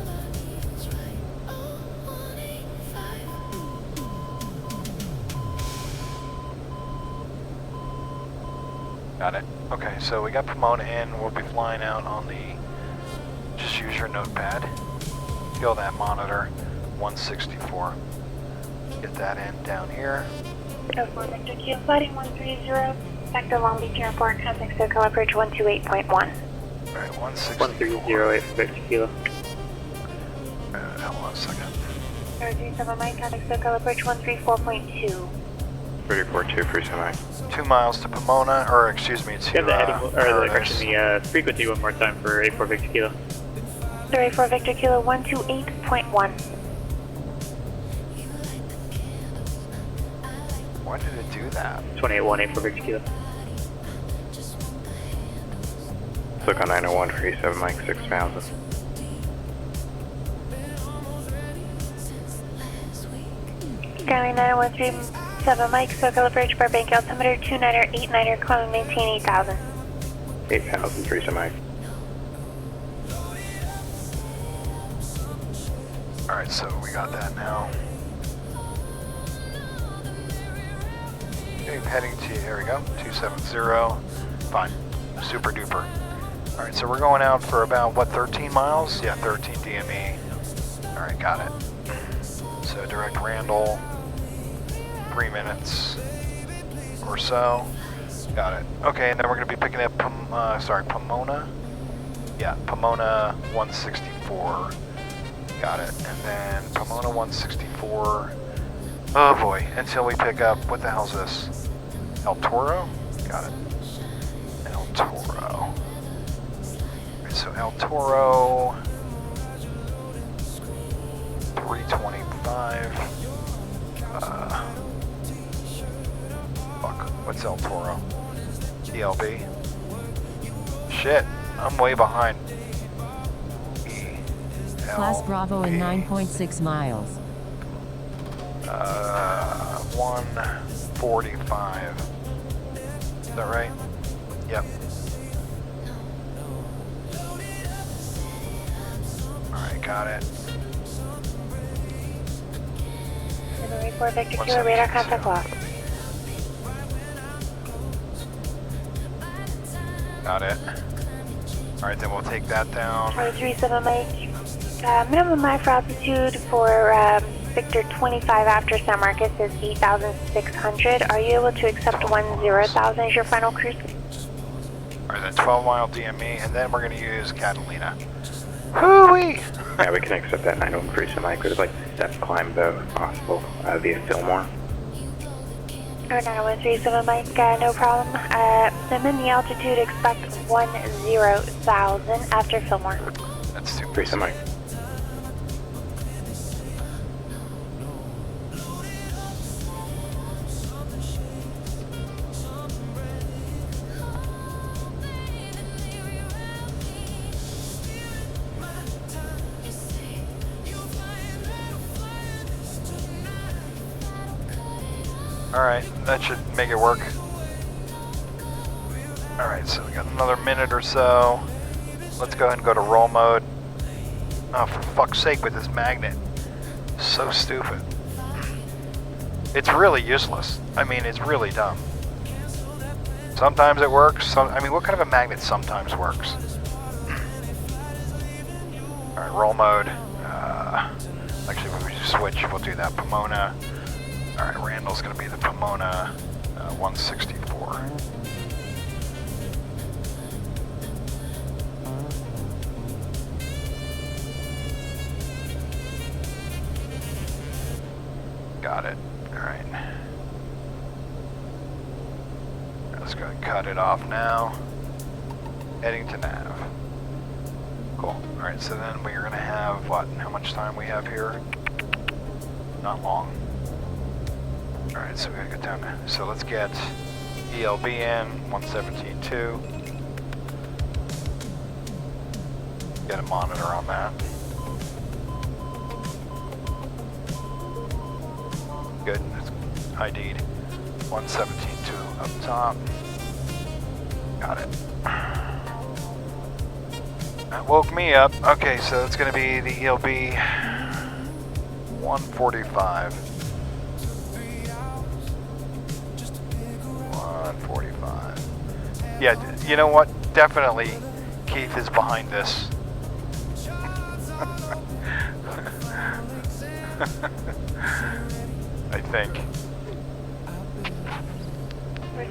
Got it. Okay, so we got Pomona in. We'll be flying out on the... Just use your notepad. Feel that monitor, 164. Get that in down here. Airport Victor Kilo, flighting 130, back to Long Beach Airport, contact SoCal approach 128.1. Alright, 164. 1308 for Victor Kilo. Hold on a second. 037 Mike, contact SoCal approach 134.2. 34.2 free semi. 2 miles to Pomona, or excuse me, to You have the heading, or the Paradise. correction, the frequency one more time for 84 Victor Kilo. 34 Victor Kilo 128.1. Why did it do that? 2818 for Victor Kilo. SoCal 901 free 7 Mike 6000. Catalina 137 Mike, SoCal approach Burbank altimeter 2989er, climb and maintain 8,000. 8000 free semi. Alright, so we got that now. Okay, heading to, here we go, 270. Fine, super duper. Alright, so we're going out for about, what, 13 miles? Yeah, 13 DME. Alright, got it. So direct Randall, 3 minutes or so. Got it. Okay, and then we're going to be picking up, Pomona. Yeah, Pomona 164. Got it. And then Pomona 164. Oh boy, until we pick up, what the hell's this? El Toro? Got it. El Toro. Alright, so El Toro, 325. Fuck, what's El Toro? ELB? Shit, I'm way behind. Class Bravo in 9.6 miles. 145. Is that right? Yep. Alright, got it. Report Victor Kilo radar contact lost. Got it. Alright, then we'll take that down. 437 Mike. Minimum mile for altitude for Victor 25 after San Marcos is 8,600. Are you able to accept 10,000 as your final cruise? Alright, then 12 mile DME, and then we're going to use Catalina. Hoo-wee! Yeah, we can accept that 9-1 free Mike. We'd like to step climb though, if possible, via Fillmore. Or 9137 Mike, no problem. Sim the altitude, expect 10,000 after Fillmore. That's too Free Mike. Alright, that should make it work. Alright, so we got another minute or so. Let's go ahead and go to roll mode. Oh, for fuck's sake with this magnet. So stupid. It's really useless. I mean, it's really dumb. Sometimes it works. I mean, what kind of a magnet sometimes works? Alright, roll mode. Actually, when we switch, we'll do that. Pomona. Alright, Randall's going to be the Pomona 164. Got it. Alright. Let's go ahead and cut it off now. Heading to nav. Cool. Alright, so then we're going to have, what, how much time we have here? Not long. Alright, so we gotta go down. So let's get ELB in, 117.2. Get a monitor on that. Good, it's ID'd. 117.2 up top. Got it. That woke me up. Okay, so it's gonna be the ELB 145. 145. Yeah, you know what? Definitely Keith is behind this. I think.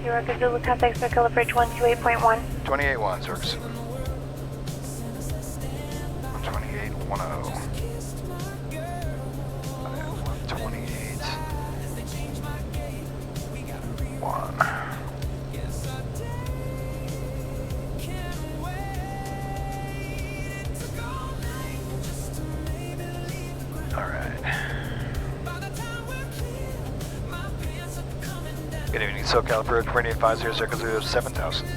Zero Zulu contact Circle Bridge 128.1. 28.1, Zerks. 128.10. 128. 1. Alright. Good evening, SoCal Bridge, 2850, Circle 07,000.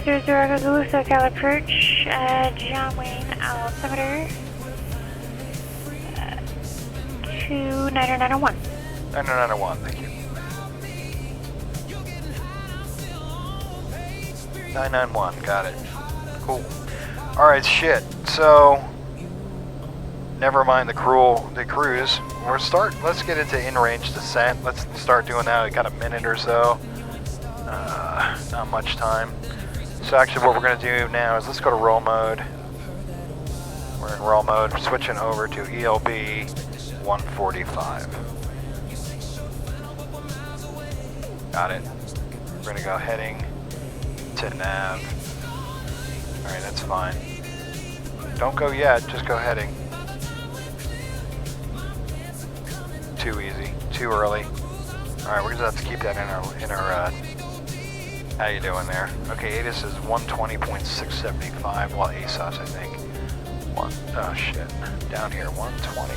Zero Zulu SoCal approach, John Wayne altimeter 29901. 9901, thank you. 991, got it. Cool. Alright, shit. So, never mind the cruise. Let's get into in-range descent. Let's start doing that. We got a minute or so. Not much time. So actually what we're going to do now is let's go to roll mode. We're in roll mode. We're switching over to ELB 145. Got it. We're going to go heading to nav. Alright, that's fine. Don't go yet, just go heading. Too easy, too early. Alright, we're gonna have to keep that in our how you doing there? Okay, ATIS is 120.675, well ASOS I think. Oh shit, down here, 120.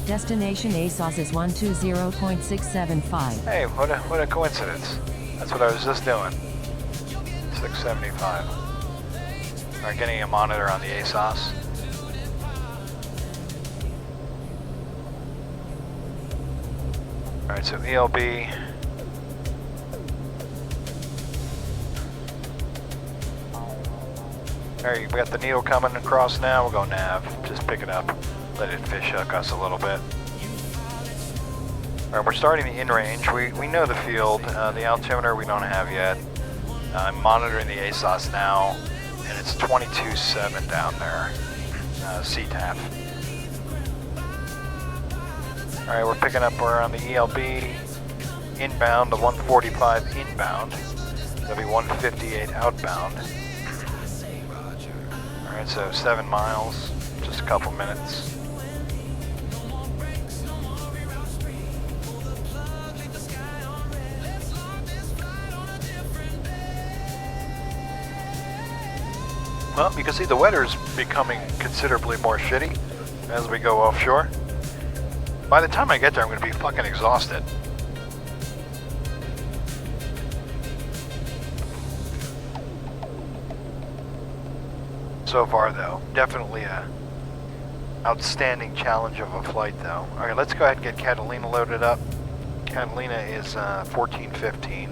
Destination ASOS is 120.675. Hey, what a coincidence. That's what I was just doing. 675. Alright, getting a monitor on the ASOS. Alright, so ELB. Alright, we got the needle coming across now. We'll go nav. Just pick it up. Let it fish hook us a little bit. Alright, we're starting the in-range. We know the field. The altimeter we don't have yet. I'm monitoring the ASOS now, and it's 22.7 down there. CTAF. Alright, we're picking up, we're on the ELB inbound to 145 inbound. That'll be 158 outbound. Alright, so 7 miles, just a couple minutes. Well, you can see the weather's becoming considerably more shitty as we go offshore. By the time I get there, I'm going to be fucking exhausted. So far, though, definitely a outstanding challenge of a flight, though. All right, let's go ahead and get Catalina loaded up. Catalina is 1415.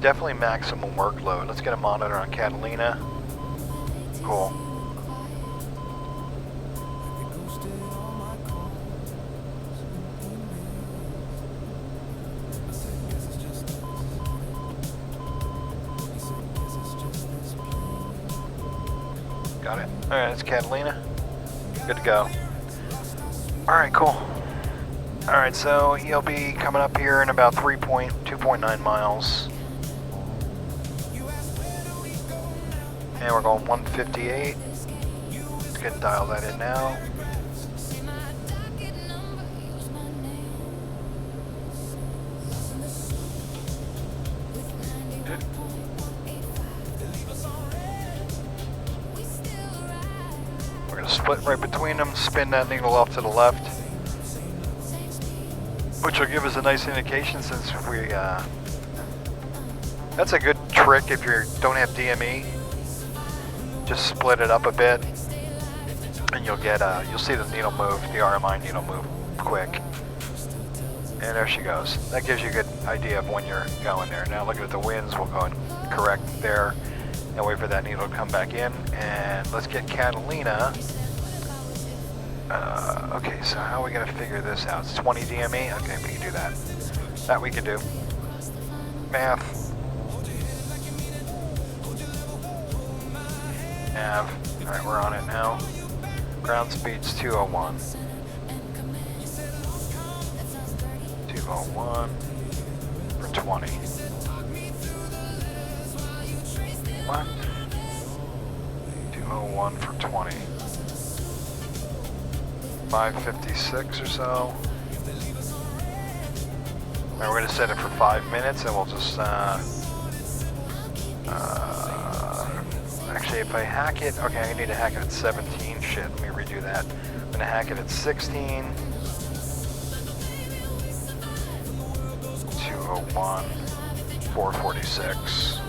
Definitely maximum workload. Let's get a monitor on Catalina. Cool. Got it. Alright, that's Catalina. Good to go. Alright, cool. Alright, so ELB coming up here in about 2.9 miles. And we're going 158. Let's get dial that in now. We're going to split right between them, spin that needle off to the left, which will give us a nice indication since we, that's a good trick if you don't have DME. Just split it up a bit, and you'll get you'll see the needle move, the RMI needle move quick. And there she goes. That gives you a good idea of when you're going there. Now looking at the winds, we'll go and correct there, and wait for that needle to come back in. And let's get Catalina. Okay, so how are we gonna figure this out? It's 20 DME. Okay, we can do that. That we can do. Math. Nav. Alright, we're on it now. Ground speed's 201. 201 for 20. What? 201 for 20. 556 or so. Alright, we're gonna set it for 5 minutes and we'll just actually, if I hack it, okay, I need to hack it at 17. Shit, let me redo that. I'm gonna hack it at 16. 201, 446.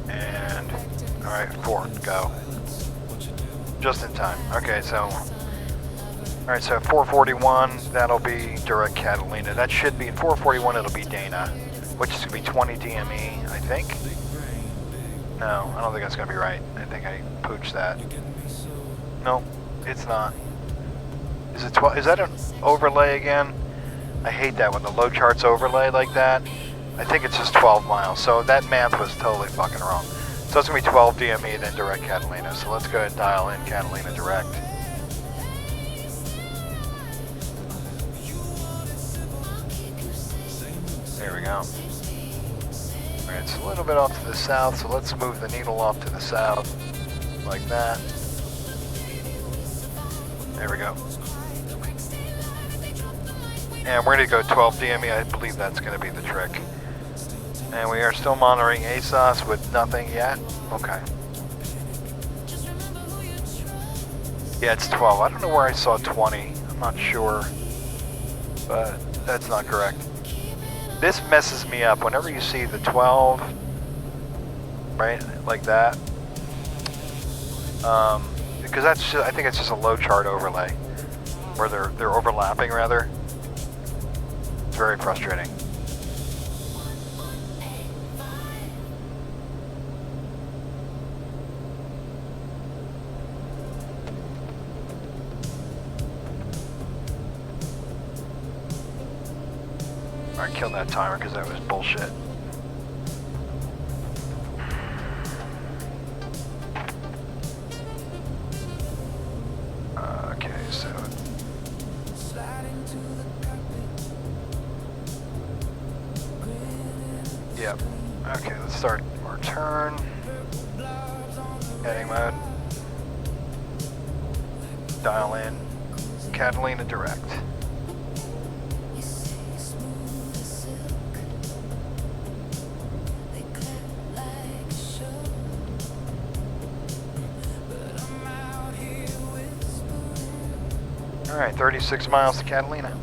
And, alright, 4, go. Just in time. Okay, so. Alright, so 441, that'll be direct Catalina. That should be, in 441 it'll be Dana, which is going to be 20 DME, I think. No, I don't think that's going to be right. I think I pooched that. No, it's not. Is it 12? Is that an overlay again? I hate that when the load charts overlay like that. I think it's just 12 miles. So that math was totally fucking wrong. So it's going to be 12 DME, then direct Catalina. So let's go ahead and dial in Catalina direct. There we go. Alright, it's a little bit off to the south, so let's move the needle off to the south, like that. There we go. And we're going to go 12 DME, I believe that's going to be the trick. And we are still monitoring ASOS with nothing yet. Okay. Yeah, it's 12. I don't know where I saw 20. I'm not sure. But that's not correct. This messes me up. Whenever you see the 12, right, like that, because that's just, I think it's just a low chart overlay, where they're overlapping rather. It's very frustrating. I killed that timer because that was bullshit. Okay, so... Yep. Okay, let's start our turn. Heading mode. Dial in Catalina direct. Alright, 36 miles to Catalina.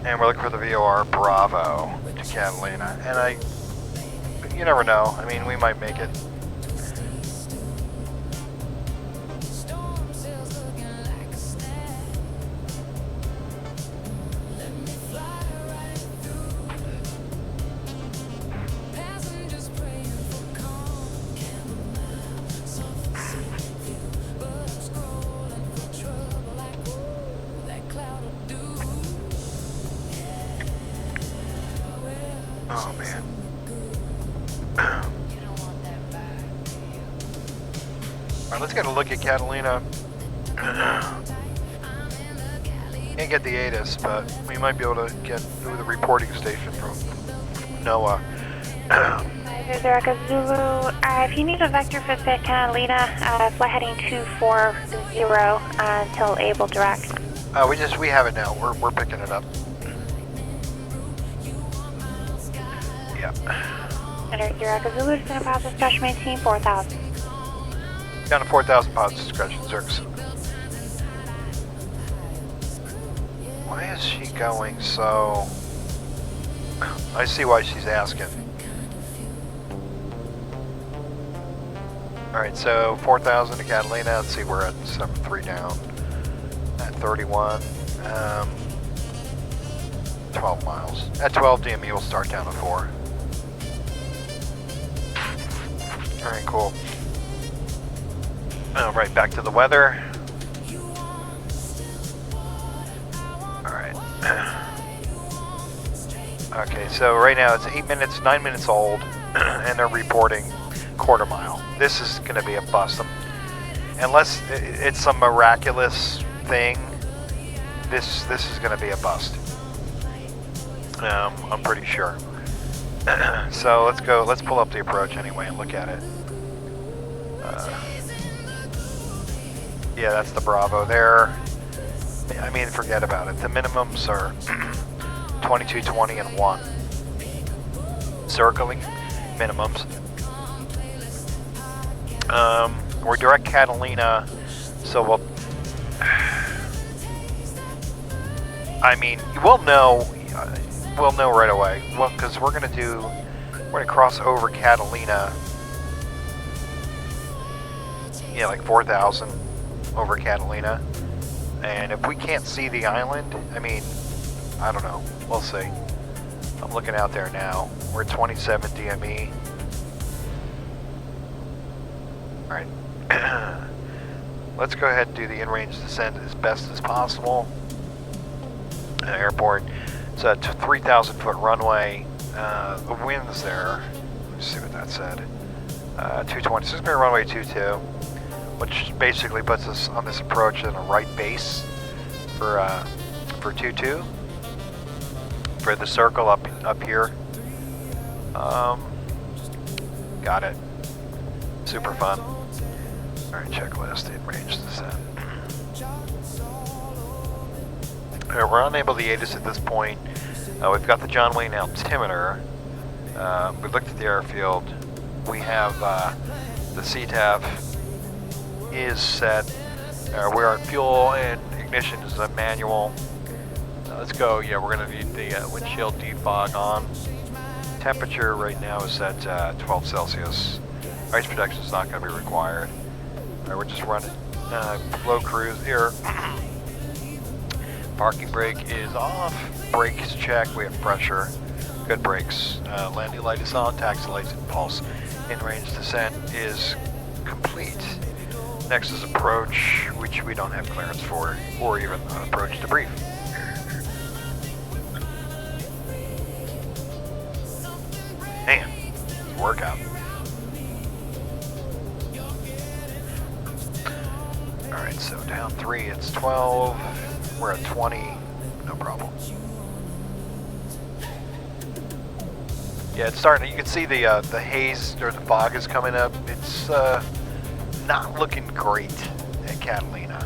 And we're looking for the VOR Bravo to Catalina. And you never know. I mean, we might make it. Oh man. Alright, let's get a look at Catalina. Can't get the ATIS, but we might be able to get through the reporting station from NOAA. Here's Erica Zulu. If you need a vector for the Catalina, fly heading 240 until able direct. We have it now. We're picking it up. Yeah. And Erica Zulu is going to process pressure maintain 4,000. Down to 4,000 pounds discretion, Zerks. Why is she going so... I see why she's asking. Alright, so 4,000 to Catalina. Let's see, we're at 7-3 down. At 31. 12 miles. At 12, DME will start down to 4. Alright, cool. Alright, back to the weather. Alright. Okay, so right now it's 9 minutes old, and they're reporting quarter mile. This is going to be a bust. Unless it's some miraculous thing, this is going to be a bust. I'm pretty sure. So let's pull up the approach anyway and look at it. Yeah, that's the Bravo there. I mean, forget about it. The minimums are 22, 20, and 1. Circling minimums. We're direct Catalina, so we'll... I mean, we'll know right away. Well, because we're gonna cross over Catalina. Yeah, like 4,000 over Catalina. And if we can't see the island, I mean, I don't know. We'll see. I'm looking out there now. We're at 27 DME. Alright. Let's go ahead and do the in-range descent as best as possible. Airport It's a 3,000 foot runway. The wind's there. Let's see what that said. 220. So it's going to be runway 22, which basically puts us on this approach in a right base for 22 for the circle up here. Got it. Super fun. All right, checklist in range descent. All right, we're unable to aid us at this point. We've got the John Wayne altimeter. We looked at the airfield. We have the CTAF is set. We're on fuel and ignition is a manual. Let's go. Yeah, we're going to need the windshield defog on. Temperature right now is at 12 Celsius. Ice protection is not going to be required. All right, we're just running low cruise here. Parking brake is off. Brakes check. We have pressure. Good brakes. Landing light is on. Taxi lights and pulse. In-range descent is complete. Next is approach, which we don't have clearance for, or even an approach debrief. Man, workout. Alright, so down 3, it's 12. We're at 20. No problem. Yeah, it's starting. You can see the haze or the fog is coming up. It's not looking great at Catalina.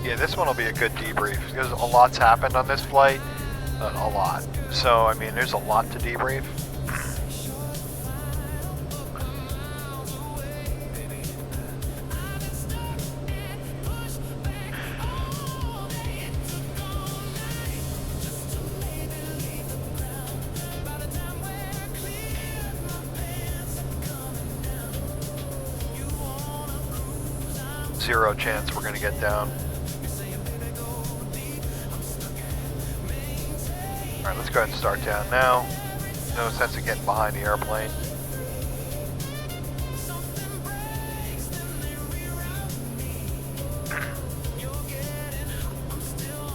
Yeah, this one will be a good debrief because a lot's happened on this flight. A lot. So, I mean, there's a lot to debrief. Zero chance we're going to get down. Alright, let's go ahead and start down now. No sense in getting behind the airplane.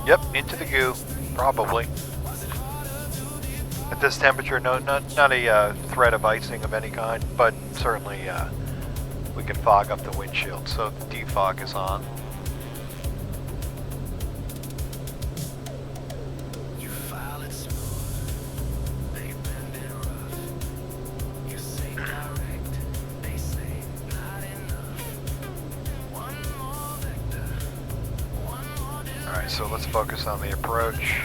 Yep, into the goo, probably. At this temperature, not a threat of icing of any kind, but certainly we can fog up the windshield, so the defog is on. Alright, so let's focus on the approach.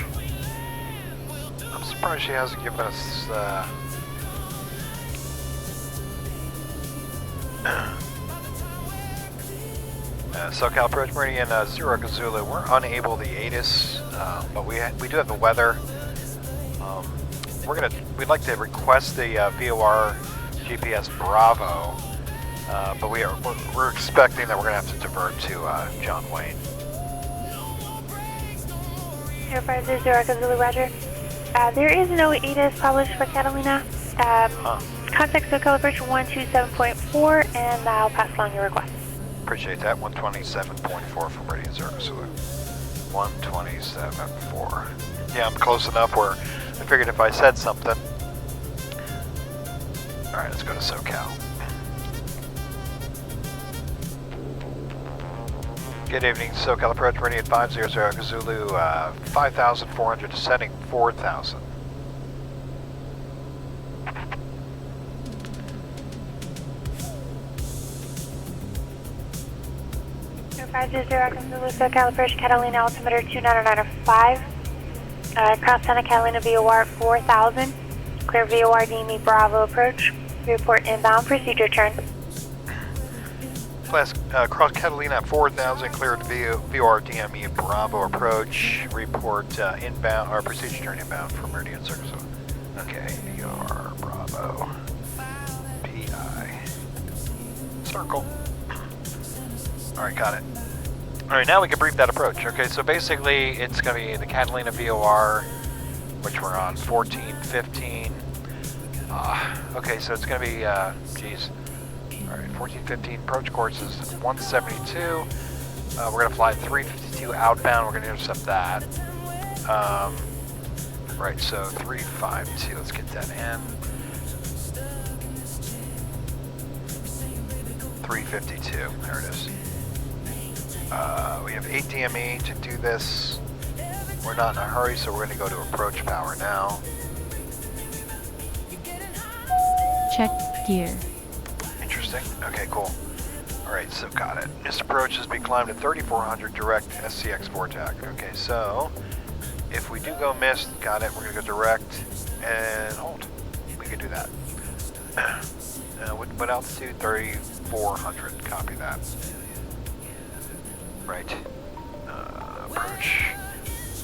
I'm surprised she hasn't given us SoCal approach meridian 0 Kazulu. We're unable to aid us, but we do have the weather. We'd like to request the VOR GPS Bravo, but we're expecting that we're gonna have to divert to John Wayne. 050 Kazulu, roger. There is no ATIS published for Catalina. Contact SoCal approach 127.4 and I'll pass along your request. Appreciate that. 127.4 from Meridian 0 Kazulu. 127.4. Yeah, I'm close enough where I figured if I said something. Alright, let's go to SoCal. Good evening, SoCal approach Meridian 500 Kazulu, 5,400 descending 4,000. Kazulu, SoCal approach Catalina altimeter 29905. Cross Santa Catalina VOR 4000. Clear VOR DME Bravo approach. Report inbound, procedure turn. Class Cross Catalina 4000, cleared VOR DME Bravo approach. Report inbound, or procedure turn inbound from Meridian Circus. Okay, VOR Bravo. PI. Circle. Alright, got it. Alright, now we can brief that approach. Okay, so basically it's going to be the Catalina VOR, which we're on 1415. Okay, so it's going to be, geez. Alright, 1415 approach course is 172. We're going to fly 352 outbound. We're going to intercept that. Right, so 352. Let's get that in. 352. There it is. We have 8 DME to do this. We're not in a hurry, so we're going to go to approach power now. Check gear. Interesting. Okay, cool. Alright, so got it. Missed approach has been climbed at 3400 direct SCX Vortac. Okay, so if we do go missed, got it, we're going to go direct and hold. We can do that. What altitude? 3400. Copy that. Right. Approach.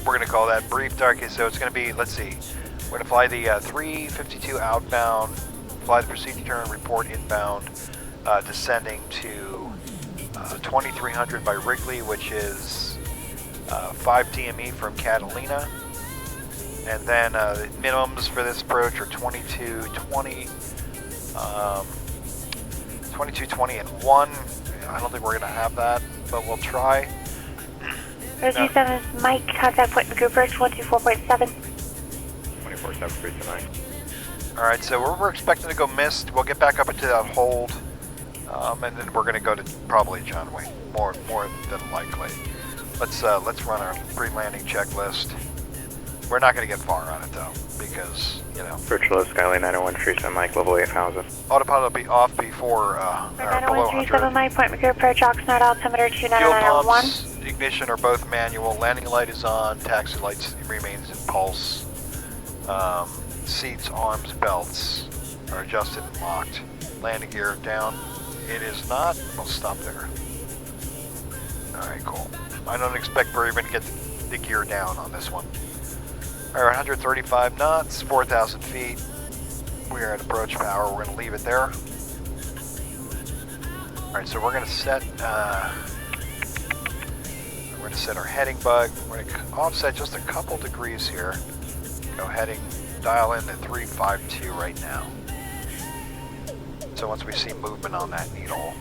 We're going to call that brief. Okay, so it's going to be, let's see. We're going to fly the 352 outbound, fly the procedure turn, report inbound, descending to 2300 by Wrigley, which is 5 DME from Catalina. And then the minimums for this approach are 2220, 2220 and 1. I don't think we're going to have that, but we'll try. G7 is Mike, contact point group first 124.7. 24739. Alright, so we're expecting to go missed. We'll get back up into that hold, and then we're going to go to probably John Wayne, more than likely. Let's run our pre-landing checklist. We're not going to get far on it though, because, you know. Virtual Skylane 90137 Mike, level 8000. Autopilot will be off before, or below 100. 90137 Mike, point group approach, Oxnard, altimeter Fuel 29901. pumps, ignition are both manual. Landing light is on. Taxi lights remains in pulse. Seats, arms, belts are adjusted and locked. Landing gear down. It is not. We'll stop there. Alright, cool. I don't expect we're even to get the gear down on this one. Alright, 135 knots, 4,000 feet. We are at approach power. We're going to leave it there. Alright, so we're going to set our heading bug. We're going to offset just a couple degrees here. Go heading, dial in at 352 right now. So once we see movement on that needle,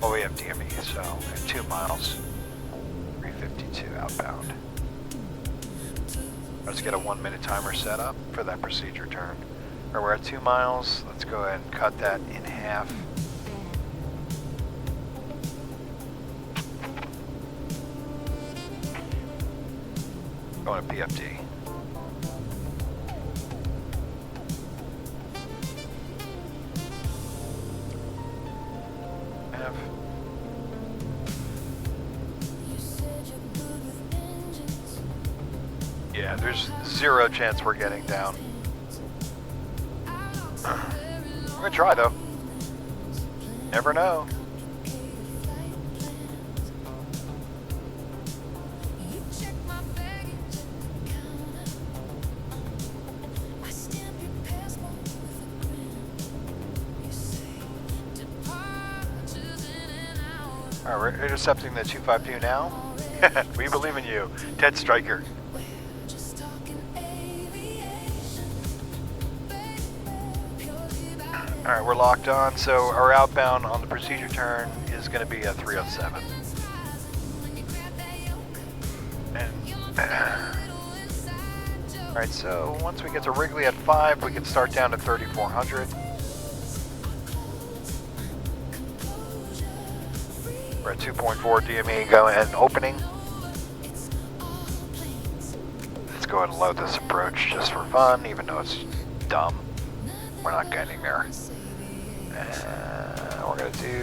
well, we have DME, so 2 miles, 352 outbound. Let's get a 1-minute timer set up for that procedure turn. Alright, we're at 2 miles. Let's go ahead and cut that in half. Going to PFD. F. Yeah, there's 0 chance we're getting down. We're gonna try though. Never know. Alright, we're intercepting the 252 now. We believe in you, Ted Stryker. Alright, we're locked on, so our outbound on the procedure turn is going to be a 307. Alright, so once we get to Wrigley at 5, we can start down to 3400. We're at 2.4 DME, go ahead and opening. Let's go ahead and load this approach just for fun, even though it's dumb. We're not getting there. And we're going to do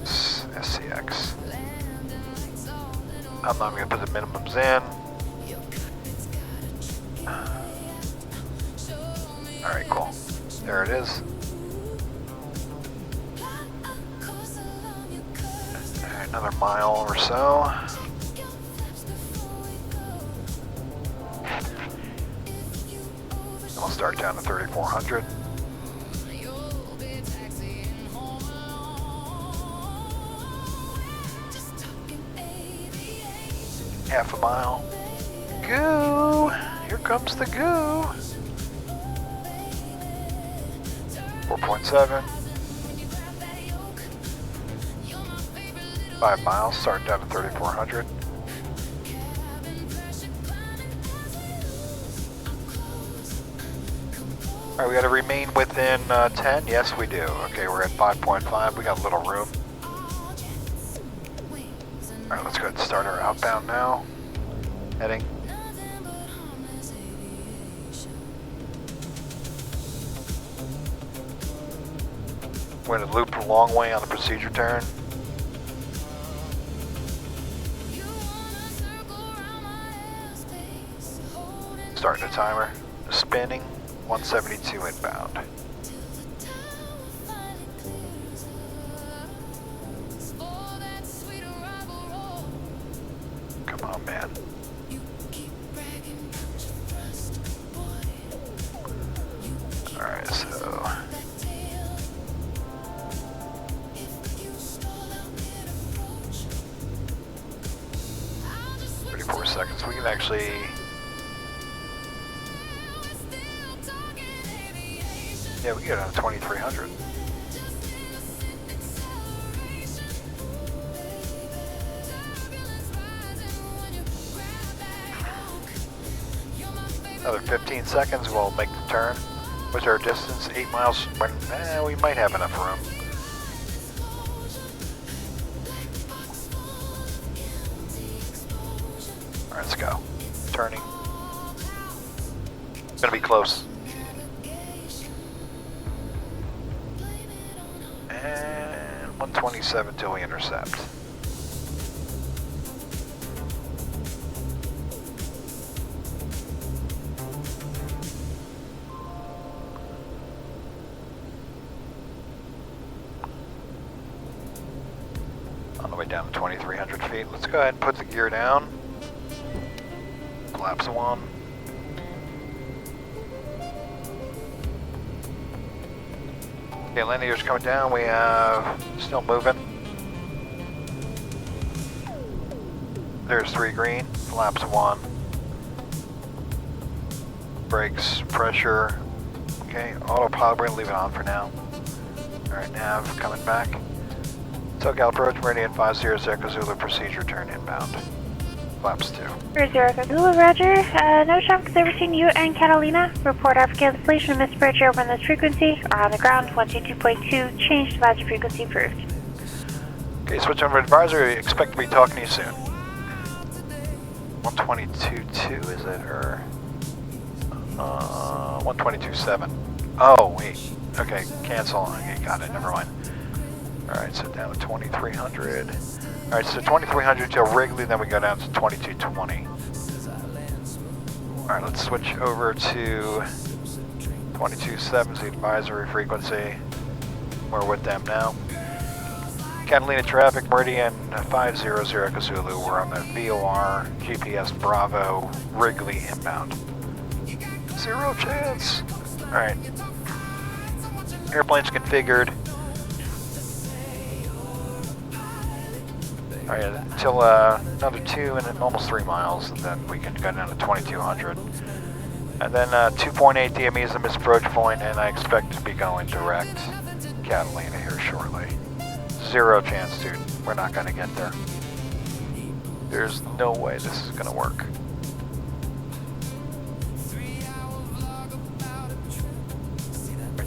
SCX. I'm not going to put the minimums in. Alright, cool. There it is. Another mile or so. We'll start down to 3400. half a mile. Goo! Here comes the goo! 4.7. 5 miles, starting down to 3,400. Alright, we gotta remain within 10? Yes, we do. Okay, we're at 5.5. We got a little room. Alright, let's go ahead and start our outbound now. Heading. We're going to loop the long way on the procedure turn. Starting the timer. Spinning. 172 inbound. Come on, man. Alright, so... 34 seconds. We can actually... Yeah, we can get down to 2,300. Another 15 seconds, we'll make the turn. What's our distance? 8 miles. We might have enough room. Alright, let's go. Turning. It's gonna be close. And 127 till we intercept. On the way down to 2,300 feet. Let's go ahead and put the gear down. Flaps one. Okay, landing gear's coming down. We have still moving. There's 3 green. Flaps 1. Brakes, pressure. Okay, autopilot, we're gonna leave it on for now. Alright, nav coming back. SoCal approach, meridian 50 Echo Zulu, procedure turn inbound. Flaps 2. 30 Zulu, roger. No traffic service between you and Catalina. Report after cancellation of misbridge over on this frequency. Or on the ground, 122.2. Change advisory frequency approved. Okay, switch over to advisory. Expect to be talking to you soon. 122.2 is it, or 122.7? Oh wait. Okay, cancel. Okay, got it. Never mind. All right, so down to 2,300. All right, so 2,300 till Wrigley, then we go down to 2,220. All right, let's switch over to 227, the advisory frequency. We're with them now. Catalina traffic, meridian 500 Echo Zulu. We're on the VOR, GPS Bravo, Wrigley inbound. 0 chance. All right. Airplane's configured. All right, until another 2 and almost 3 miles, and then we can go down to 2,200. And then 2.8 DME is the misapproach point, and I expect to be going direct Catalina here shortly. 0 chance, dude. We're not going to get there. There's no way this is going to work.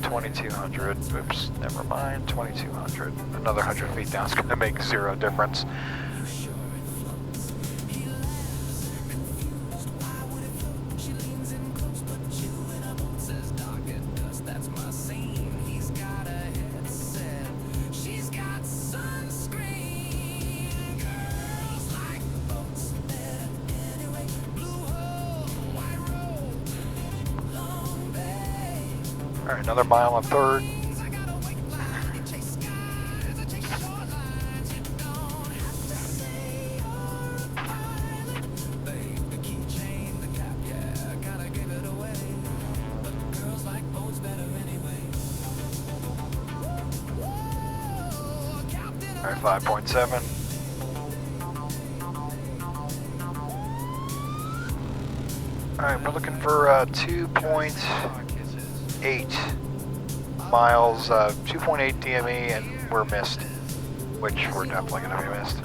2,200. Oops, never mind. 2,200. Another 100 feet down is going to make 0 difference. All right, another mile on 3rd. All right, 5.7. Alright, we're looking for 2.8 miles, 2.8 DME, and we're missed. Which we're definitely going to be missed.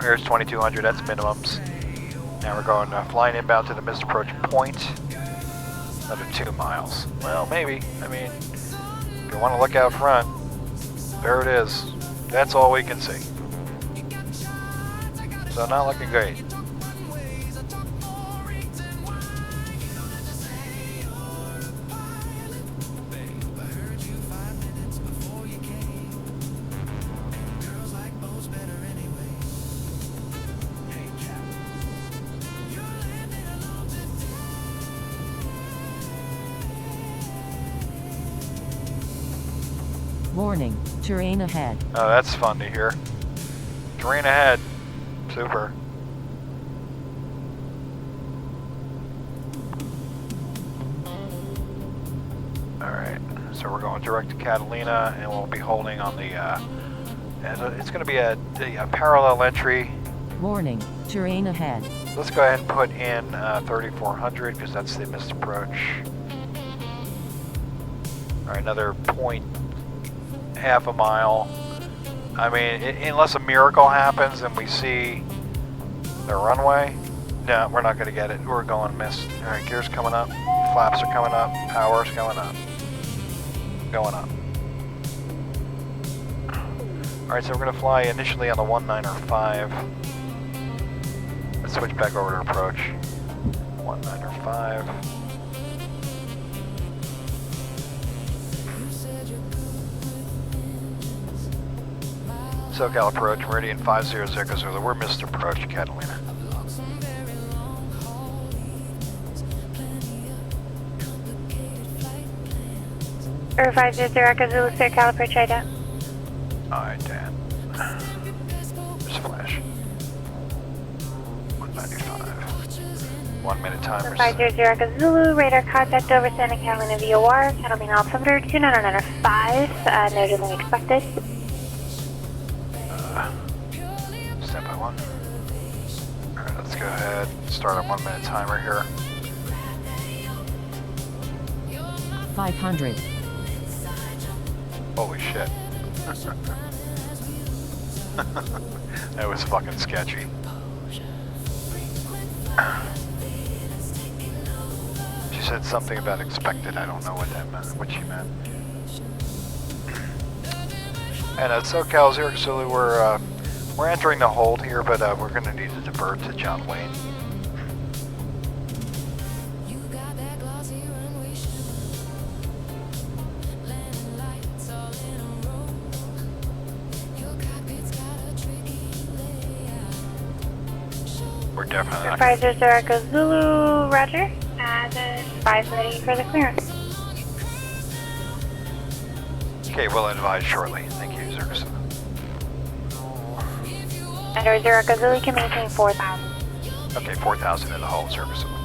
Here's 2200, that's minimums. Now we're going flying inbound to the missed approach point. Another 2 miles. Well, maybe. I mean, if you want to look out front, there it is. That's all we can see. So not looking great. Warning, terrain ahead. Oh, that's fun to hear. Terrain ahead. Super. Alright, so we're going direct to Catalina, and we'll be holding on the, it's going to be a parallel entry. Warning, terrain ahead. Let's go ahead and put in 3400, because that's the missed approach. Alright, another point, half a mile. I mean, unless a miracle happens and we see the runway, no, we're not going to get it. We're going missed. Alright, gears coming up, flaps are coming up, power's coming up. Going up. Alright, so we're going to fly initially on the 195. Let's switch back over to approach. 195. SoCal approach, Meridian 500 goes over. We're missed approach, Catalina. Air 500 Echo Zulu, SoCal approach IDA. Alright, Dan. Just flash. 195. 1 minute timers. 500 Echo Zulu, radar contact over Santa Catalina VOR, Catalina altimeter 29995, no delay expected. Standby 1. Alright, let's go ahead. Start a 1 minute timer here. 500. Holy shit. That was fucking sketchy. She said something about expected. I don't know what that meant, what she meant. And at SoCal Zero Zulu, we're entering the hold here, but we're going to need to divert to John Wayne. We're definitely not. 500 Echo Zulu, roger. The 5 ready for the clearance. Okay, we'll advise shortly. Thank you, Zerkson. Android Zero Echo Zulu can maintain 4,000. Okay, 4,000 in the hull, serviceable.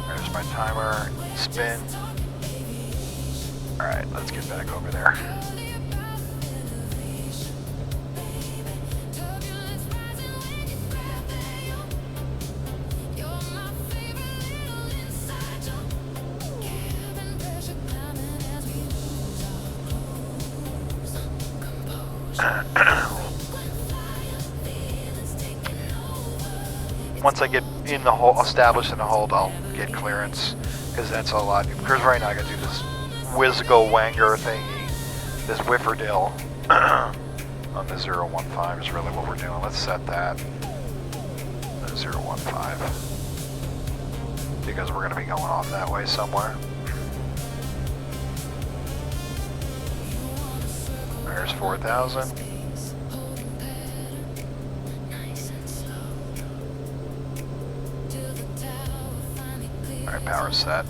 There's my timer. Spin. Alright, let's get back over there. Once I get in the hold, established in the hold, I'll get clearance, because that's a lot. Because right now I gotta do this whizzical wanger thingy, this whifferdale on the 015 is really what we're doing. Let's set that, the 015, because we're gonna be going off that way somewhere. There's 4,000. Alright, power set.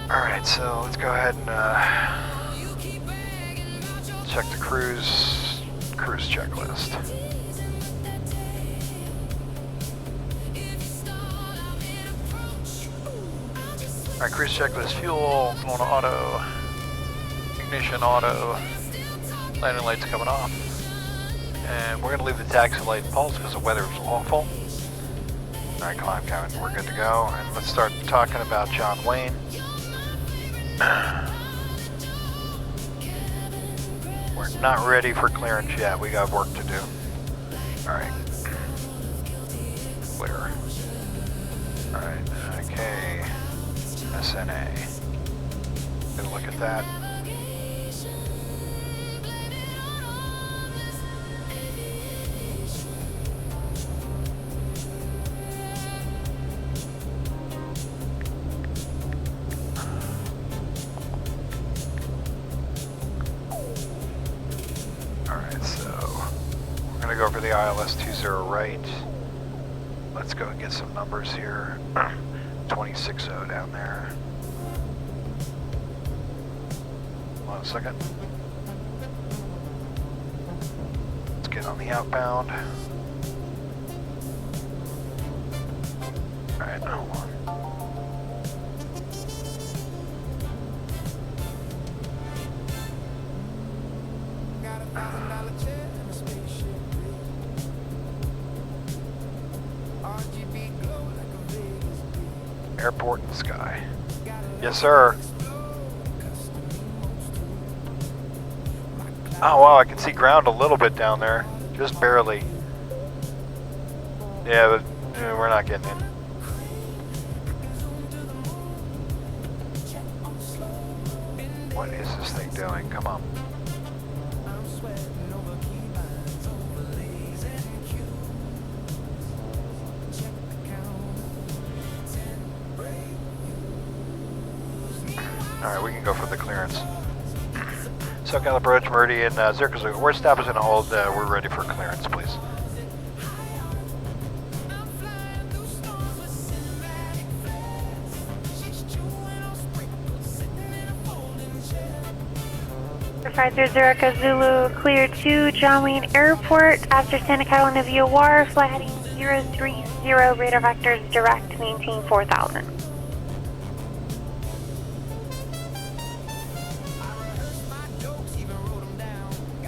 Alright, so let's go ahead and check the cruise checklist. Alright, cruise checklist, fuel, going to auto, ignition auto, landing lights coming off, And we're going to leave the taxi light pulse because the weather is awful. Alright, come on, Kevin. We're good to go. And let's start talking about John Wayne. We're not ready for clearance yet. We got work to do. Alright. Clear. Alright, okay. SNA. Gonna look at that. Alright, so we're gonna go for the ILS 20 right. Let's go and get some numbers here. 260 down there. Hold on a second. Let's get on the outbound. Alright, hold on. Airport in the sky. Yes, sir. Oh, wow, I can see ground a little bit down there. Just barely. Yeah, but we're not getting in. What is this thing doing? Come on. Alright, we can go for the clearance. SoCal approach, Meridian, Zircus, we're establishing a hold, we're ready for clearance, please. Fighter Zurika Zulu, clear to John Wayne Airport after Santa Catalina VOR, flight heading 030, radar vectors direct, maintain 4000.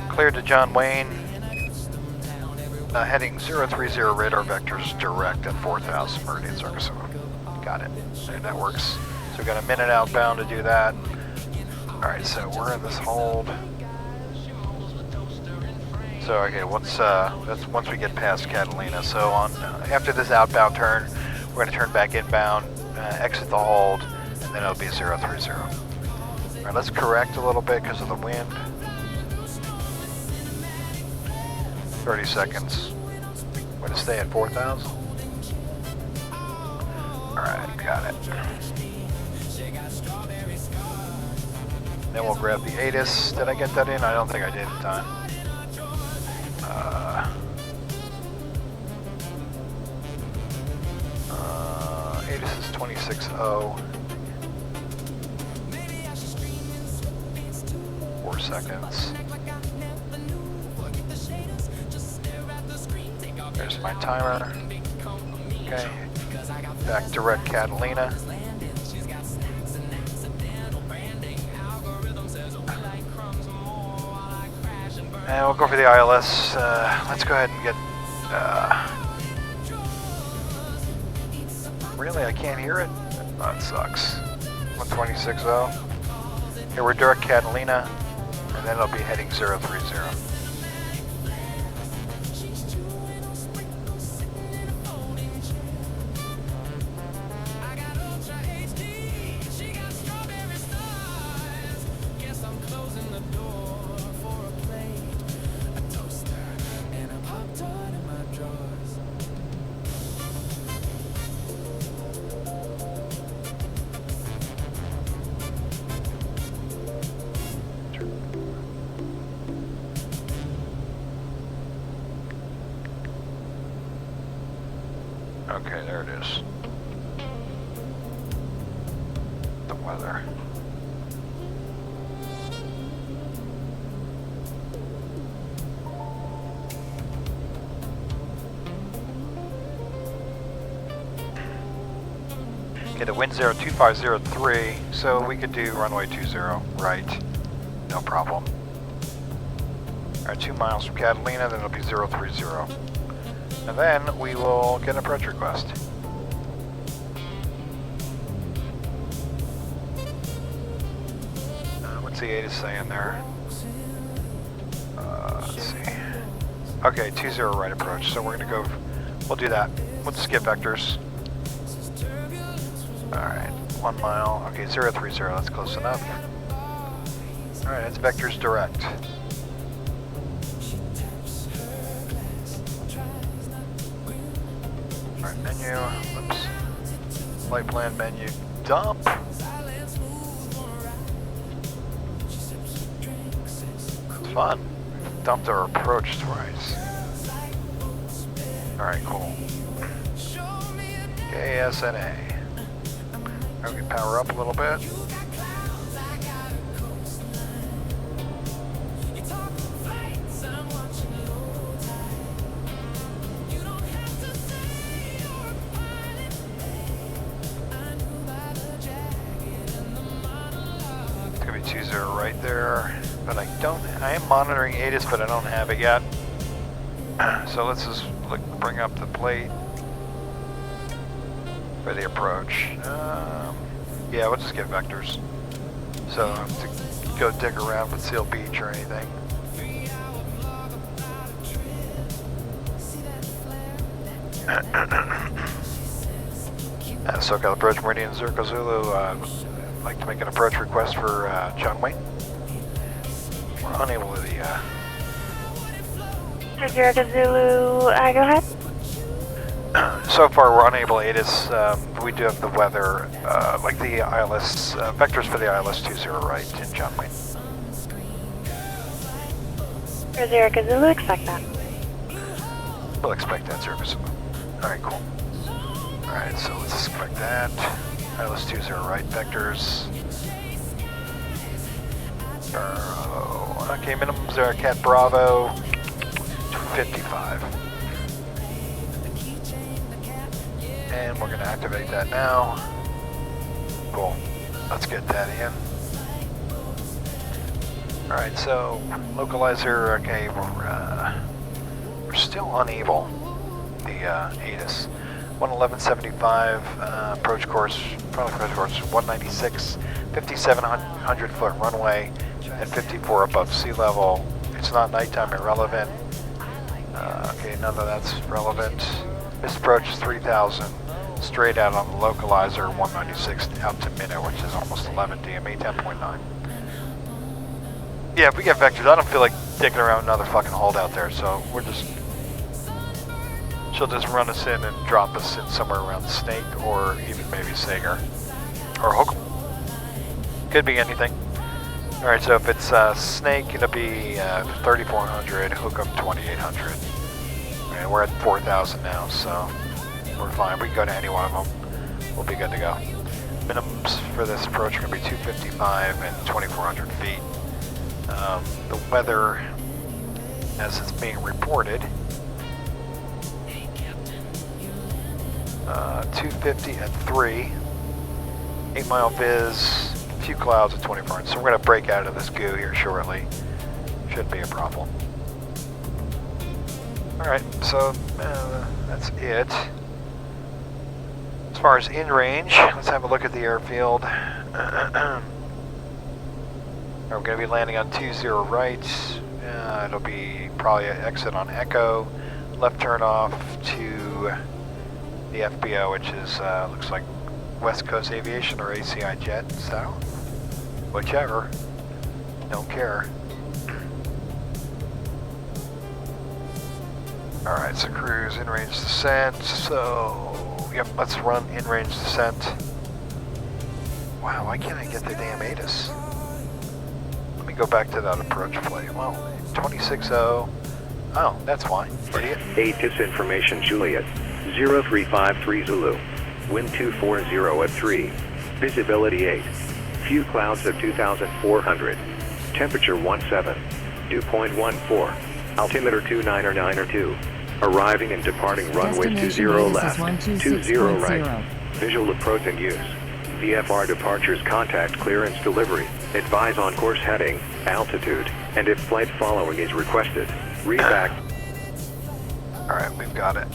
Cleared to John Wayne, heading 030, radar vectors direct at 4000 Meridian Circus. Got it. And that works. So we got a minute outbound to do that. Alright, so we're in this hold. So okay, that's once we get past Catalina. So on after this outbound turn, we're going to turn back inbound, exit the hold, and then it'll be 030. Alright, let's correct a little bit because of the wind. 30 seconds. We're going to stay at 4,000. Alright, got it. Then we'll grab the ATIS. Did I get that in? I don't think I did in time. ATIS is 26.0. 4 seconds. There's my timer. Okay. Back direct Catalina. And we'll go for the ILS. Let's go ahead and get... Really? I can't hear it? That sucks. 126.0. Here we're direct Catalina, and then it'll be heading 030. Okay, there it is. The weather. Okay, the wind 02503, so we could do runway 20 right, no problem. Alright, 2 miles from Catalina, then it'll be 030. And then we will get an approach request. What's the ATIS saying there? Let's see. Okay, 20 right approach, so we're gonna go, we'll do that. We'll just get vectors. Alright, 1 mile, okay, 030, that's close enough. Alright, it's vectors direct. Alright, menu, whoops. Flight plan menu, dump. It's fun. Dumped our approach twice. Alright, cool. KSNA. Alright, we power up a little bit. It's gonna be 20 right there. But I am monitoring ATIS, but I don't have it yet. So let's just bring up the plate for the approach. Yeah, we'll just get vectors. So to go dig around with Seal Beach or anything. SoCal approach Meridian Zirco Zulu. I'd like to make an approach request for John Wayne. We're unable to Zirco Zulu, go ahead. so far we're unable to ATIS. We do have the weather, like the ILS, vectors for the ILS 20 right in John Wayne. For Zirco Zulu, expect that. We'll expect that, Zirco Zulu. Alright, cool. Alright, so let's expect that. ILS 20 right vectors. Okay, minimums are Cat Bravo 255. And we're going to activate that now. Cool. Let's get that in. Alright, so localizer, okay, we're still unable. The ATIS. 111.75, approach course, approach course 196, 5,700 foot runway, and 54 above sea level. It's not nighttime irrelevant. Okay, none of that's relevant. This approach is 3,000, straight out on the localizer, 196 out to Minnow, which is almost 11 DME, 10.9. Yeah, if we get vectors, I don't feel like digging around another fucking holdout there, so we're just... She'll just run us in and drop us in somewhere around Snake, or even maybe Sager. Or Hookham. Could be anything. Alright, so if it's Snake, it'll be 3,400, Hookham 2,800. And we're at 4,000 now, so we're fine. We can go to any one of them. We'll be good to go. Minimums for this approach are going to be 255 and 2,400 feet. The weather, as it's being reported, 250 at 3, 8 mile viz, a few clouds at 24. So we're going to break out of this goo here shortly. Shouldn't be a problem. Alright, so that's it. As far as in range, let's have a look at the airfield. We're going to be landing on 20 right. It'll be probably an exit on Echo. Left turn off to the FBO, which is, looks like West Coast Aviation or ACI Jet style. Whichever. Don't care. Alright, so cruise in-range descent. So, yep, let's run in-range descent. Wow, why can't I get the damn ATIS? Let me go back to that approach plate. Well, 26-0. Oh, that's why. Idiot. ATIS information, Juliet. 0353 Zulu. Wind 240 at 3. Visibility 8. Few clouds at 2,400. Temperature 17. Dew point 14. Altimeter 2992. Arriving and departing runway 20 left. 20 right. Visual approach and use. VFR departures contact clearance delivery. Advise on course heading, altitude, and if flight following is requested. Read back. Alright, we've got it.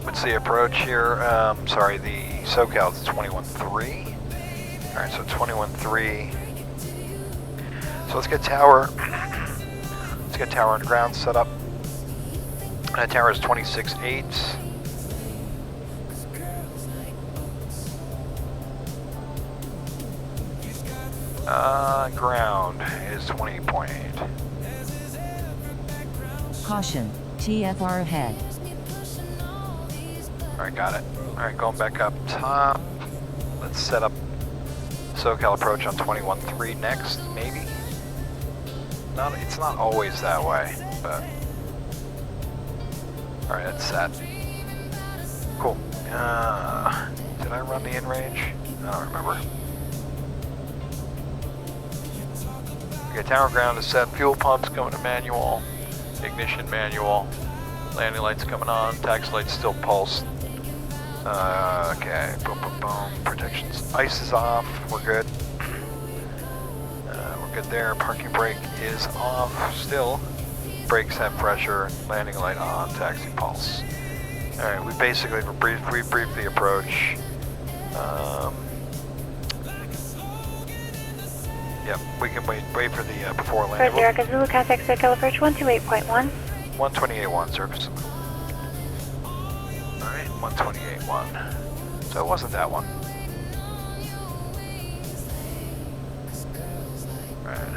What's the approach here? Sorry, the SoCal's 21.3. Alright, so 21.3. So let's get tower. Let's get tower underground set up. Tower is 26.8. Ground is 20.8. Caution, TFR ahead. Alright, got it. Alright, going back up top. Let's set up SoCal approach on 21.3 next, maybe? It's not always that way, but... Alright, that's set. Cool. Did I run the in-range? I don't remember. Okay, tower ground is set. Fuel pumps going to manual. Ignition manual. Landing lights coming on. Taxi lights still pulsed. Okay, boom, boom, boom. Protections. Ice is off. We're good. We're good there. Parking brake is off still. Brakes have pressure. Landing light on. Taxi pulse. Alright, we basically rebriefed the approach. Yep, we can wait for the before landing. Fred Zero Zulu, contact SoCal approach 128.1. 128.1 surface. Alright, 128.1. So it wasn't that one. Right.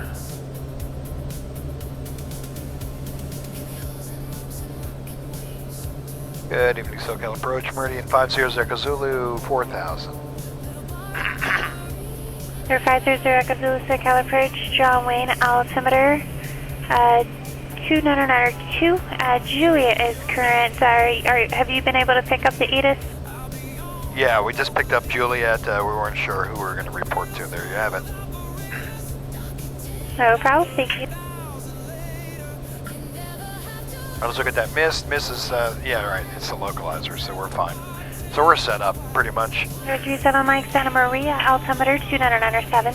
Good evening, SoCal approach, Meridian 500 Echo Zulu, 4000. 500 Echo Zulu, SoCal approach, John Wayne, altimeter, 2992. Juliet is current. Have you been able to pick up the EDIS? Yeah, we just picked up Juliet. We weren't sure who we were going to report to. There you have it. No problem, thank you. Let's look at that mist. Mist is, yeah, right, it's the localizer, so we're fine. So we're set up, pretty much. 037 Mike, Santa Maria, altimeter 2997.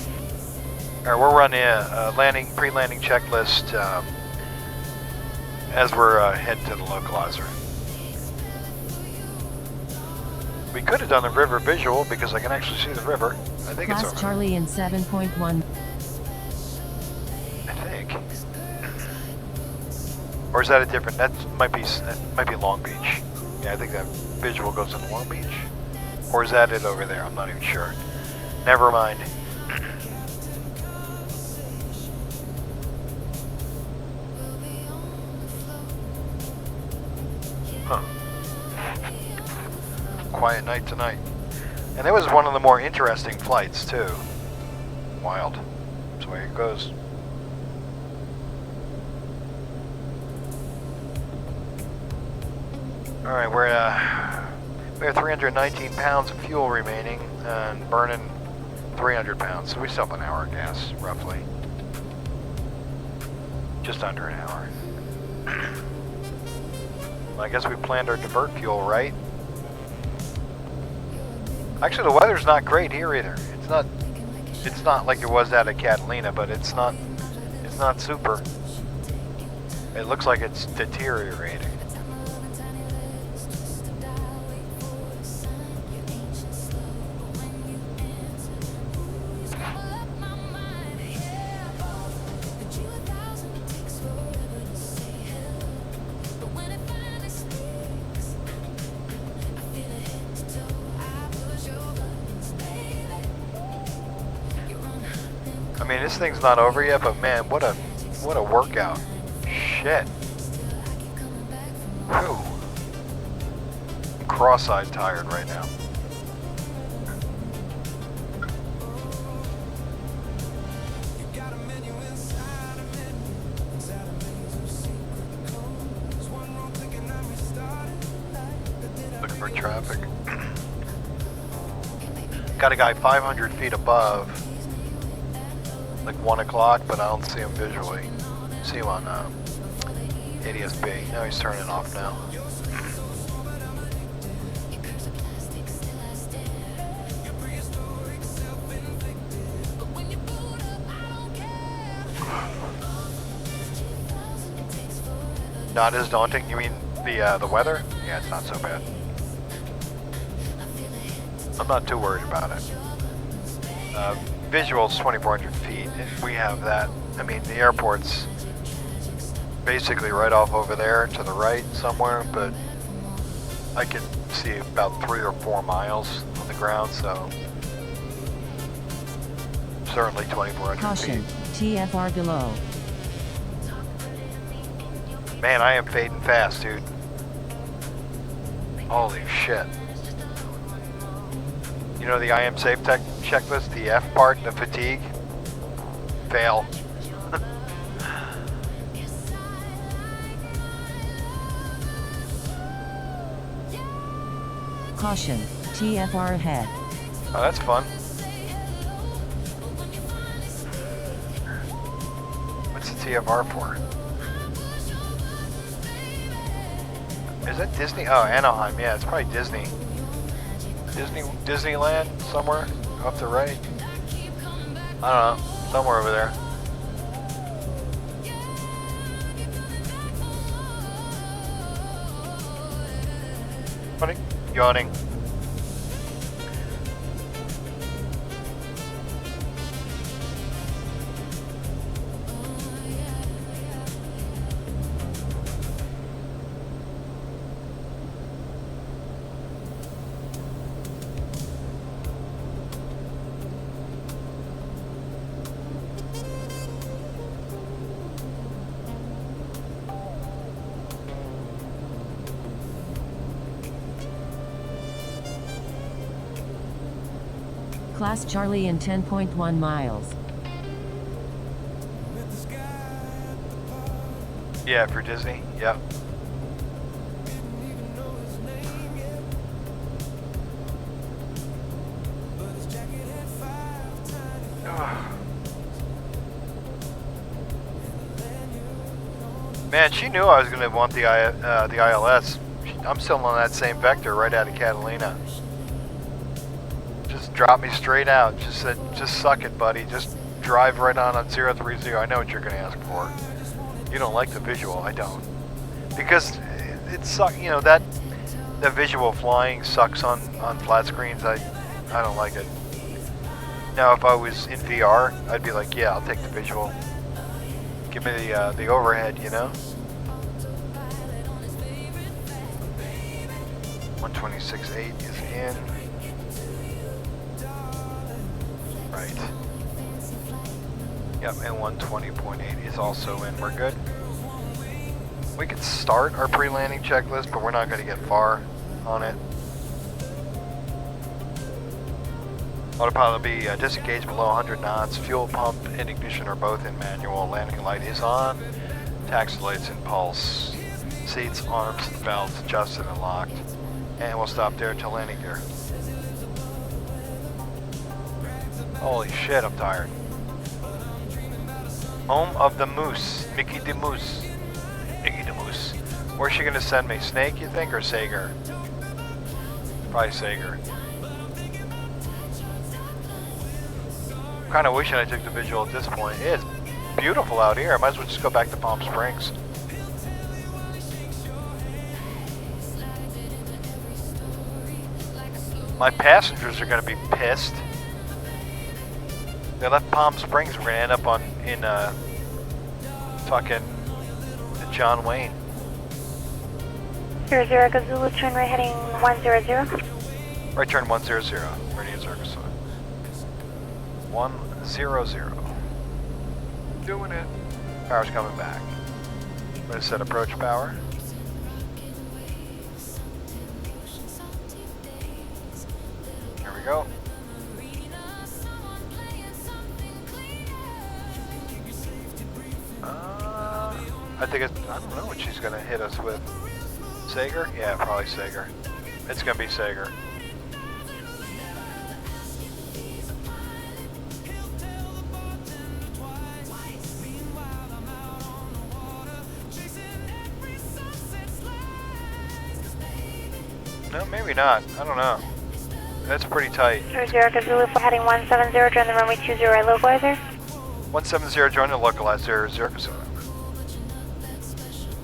Alright, we're running a pre-landing checklist as we're heading to the localizer. We could have done the river visual because I can actually see the river. I think Class it's over. Charlie in 7.1. I think. Or is that a different? That might be Long Beach. Yeah, I think that visual goes into Long Beach. Or is that it over there? I'm not even sure. Never mind. Huh. Quiet night tonight. And it was one of the more interesting flights too. Wild. That's the way it goes. Alright, we have 319 pounds of fuel remaining and burning 300 pounds, so we still have an hour of gas, roughly. Just under an hour. Well, I guess we planned our divert fuel right. Actually, the weather's not great here either. It's not like it was out at Catalina, but it's not super. It looks like it's deteriorating. I mean, this thing's not over yet, but man, what a workout. Shit. Whew. I'm cross-eyed tired right now. Looking for traffic. Got a guy 500 feet above. Like 1 o'clock, but I don't see him visually. See him on ADSB. Now he's turning off now. Not as daunting? You mean the weather? Yeah, it's not so bad. I'm not too worried about it. Visual's 2,400 feet. We have that. I mean, the airport's basically right off over there to the right somewhere, but I can see about 3 or 4 miles on the ground, so certainly 2,400 Caution, feet. TFR below. Man, I am fading fast, dude. Holy shit. You know the I am safe tech checklist, the F part, the fatigue? Fail. Caution, TFR ahead. Oh, that's fun. What's the TFR for? Is that Disney? Oh, Anaheim. Yeah, it's probably Disney. Disneyland somewhere up the right. I don't know, somewhere over there. Funny, yawning. Class Charlie in 10.1 miles. Yeah, for Disney. Yep. Man, she knew I was going to want the ILS. I'm still on that same vector right out of Catalina. Just dropped me straight out. Just said, just suck it, buddy. Just drive right on 030. I know what you're going to ask for. You don't like the visual. I don't. Because it sucks. You know, that visual flying sucks on flat screens. I don't like it. Now, if I was in VR, I'd be like, yeah, I'll take the visual. Give me the overhead, you know? 126.8 is in. Right. Yep, and 120.8 is also in. We're good. We could start our pre-landing checklist, but we're not going to get far on it. Autopilot will be disengaged below 100 knots. Fuel pump and ignition are both in manual. Landing light is on. Taxi lights in pulse. Seats, arms, and belts adjusted and locked. And we'll stop there till landing gear. Holy shit, I'm tired. Home of the Moose. Mickey the Moose. Mickey the Moose. Where's she going to send me? Snake, you think, or Sager? Probably Sager. Kind of wishing I took the visual at this point. It's beautiful out here. I might as well just go back to Palm Springs. My passengers are going to be pissed. They left Palm Springs. We're going to end up in fucking the John Wayne. 00 Zulu, turn right heading 100. Right turn 100. Meridian Circus. 100. Doing it. Power's coming back. I'm going to set approach power. Here we go. I don't know what she's going to hit us with. Sager? Yeah, probably Sager. It's going to be Sager. No, maybe not. I don't know. That's pretty tight. 00 Zulu, heading 170, join the runway 20 right localizer. 170, join the localizer, 00 Zulu.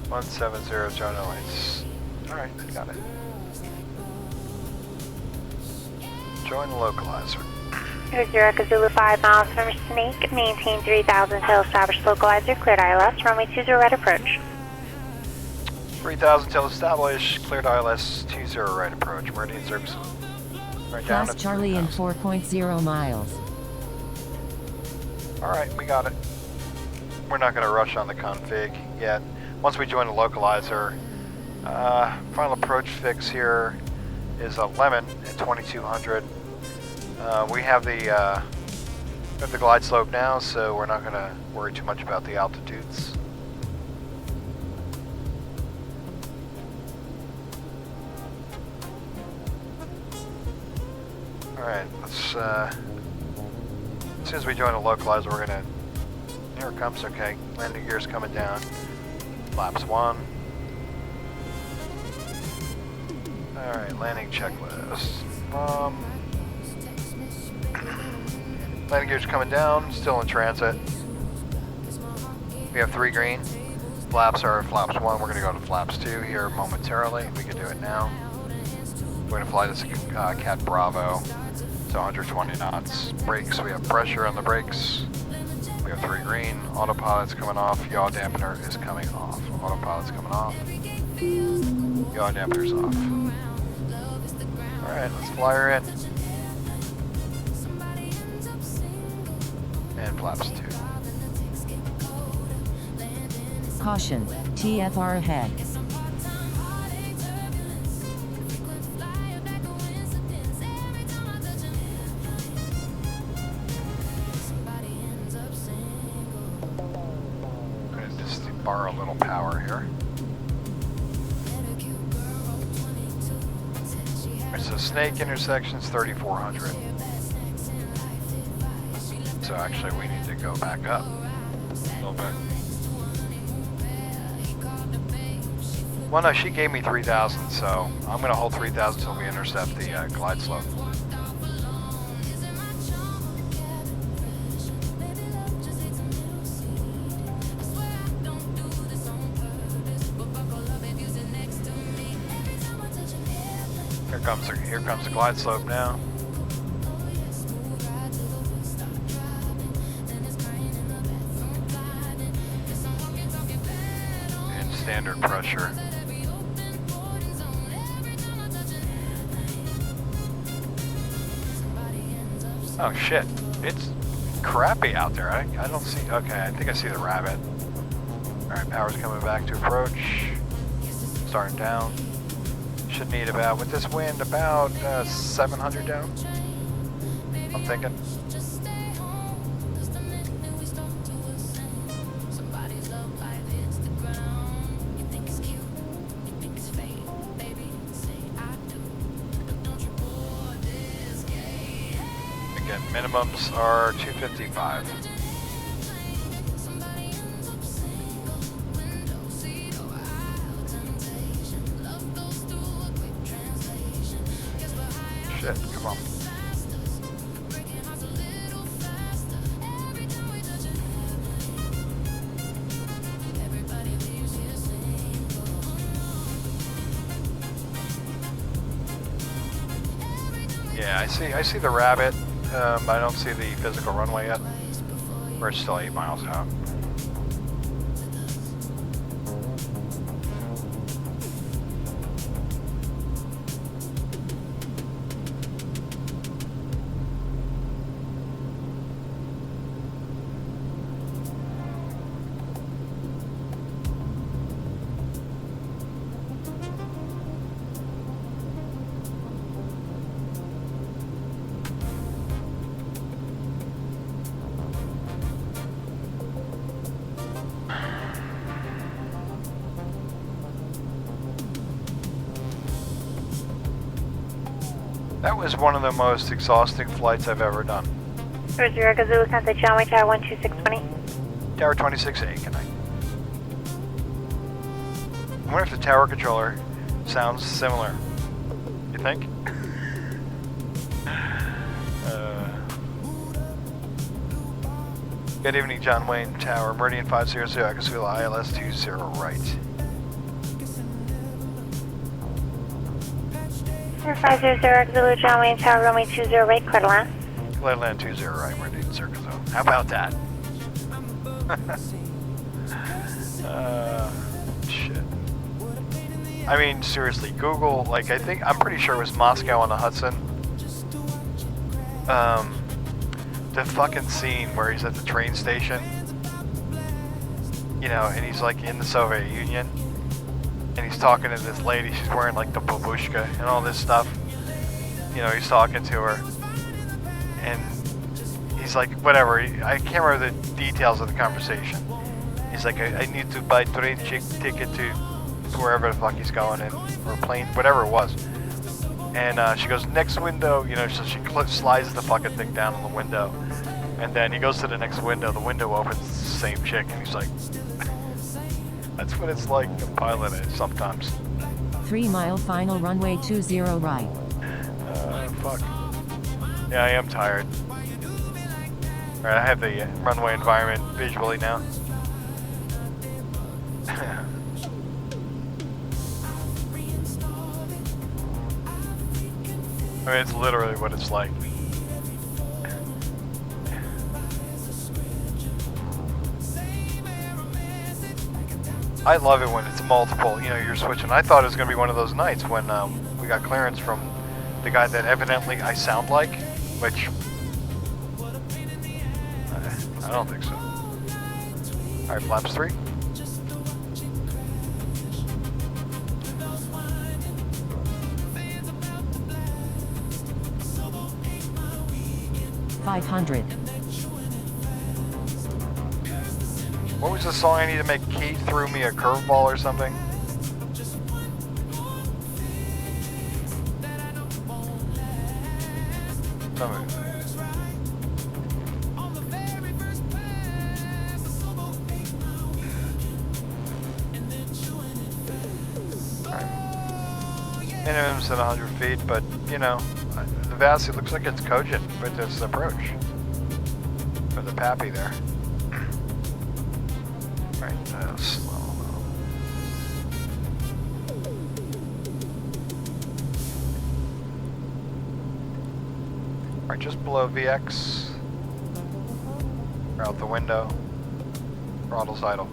170 John Lights. Alright, got it. Join the localizer. Zero Zulu 5 miles from Snake, maintain 3000 till established localizer, cleared ILS, runway 20 right approach. 3000 till established, cleared ILS 20 right approach. Meridian service. Right down Class at Charlie in 3000. 4.0 miles. Alright, we got it. We're not going to rush on the config yet. Once we join the localizer, final approach fix here is a lemon at 2200. We have the glide slope now, so we're not going to worry too much about the altitudes. Alright, let's, as soon as we join the localizer, we're going to, here it comes, okay, landing gear's coming down, flaps 1. Alright, landing checklist. Landing gear's coming down, still in transit. We have 3 green. Flaps are flaps 1, we're going to go to flaps 2 here momentarily. We can do it now. We're going to fly this Cat Bravo to 120 knots. Brakes, we have pressure on the brakes. We have 3 green. Autopilot's coming off. Yaw dampener is coming off. Autopilot's coming off. Yaw dampener's off. Alright, let's fly her in. And flaps 2. Caution, TFR ahead. I'm going to just borrow a little power here. So Snake intersection's 3400. So actually we need to go back up a little bit. Well, no, she gave me 3000, so I'm going to hold 3000 until we intercept the glide slope. Here comes the glide slope now. And standard pressure. Oh shit, it's crappy out there. I don't see, okay, I think I see the rabbit. Alright, power's coming back to approach. Starting down. Should need about, with this wind, about 700 down, I'm thinking. Again, minimums are 255. Shit, come on. Yeah, I see the rabbit. I don't see the physical runway yet. We're still 8 miles out. That was one of the most exhausting flights I've ever done. Zero Zulu, Sunset Runway Tower 12620. Tower 26A, good night. I wonder if the tower controller sounds similar. You think? Good evening, John Wayne Tower, Meridian 500, Aquasula, ILS 20 right. 500 Zulu John Wayne Tower, runway 20 right, Catalina. Land 20 right, we're in circle zone. How about that? Shit. I mean, seriously, Google, like, I'm pretty sure it was Moscow on the Hudson. The fucking scene where he's at the train station, you know, and he's like in the Soviet Union, and he's talking to this lady, she's wearing like the babushka and all this stuff. You know, he's talking to her, and he's like, whatever, I can't remember the details of the conversation. He's like, I need to buy train ticket to wherever the fuck he's going in, or plane, whatever it was. And she goes, next window, you know, so she slides the fucking thing down on the window. And then he goes to the next window, the window opens, it's the same chick, and he's like, that's what it's like to pilot it sometimes. 3 mile final runway 20 right. Fuck. Yeah, I am tired. Alright, I have the runway environment visually now. I mean, it's literally what it's like. I love it when it's multiple, you know, you're switching. I thought it was going to be one of those nights when we got clearance from the guy that evidently I sound like, which I don't think so. Alright, flaps 3. What was the song I need to make? Keith threw me a curveball or something? Minimum's at 100 feet, but you know, the Vassie looks like it's cogent with this approach. For the Pappy there. Right, slow. Right, just below VX. We're out the window. Throttle's idle.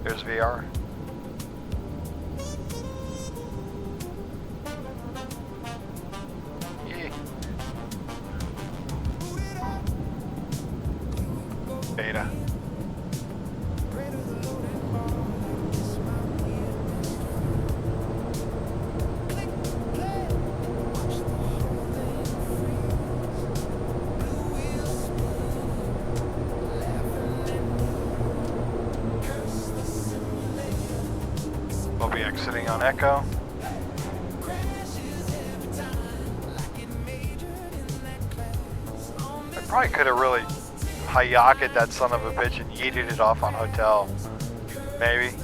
There's VR. Yeah. Beta. We'll be exiting on Echo. I probably could have really hayaked that son of a bitch and yeeted it off on Hotel. Maybe.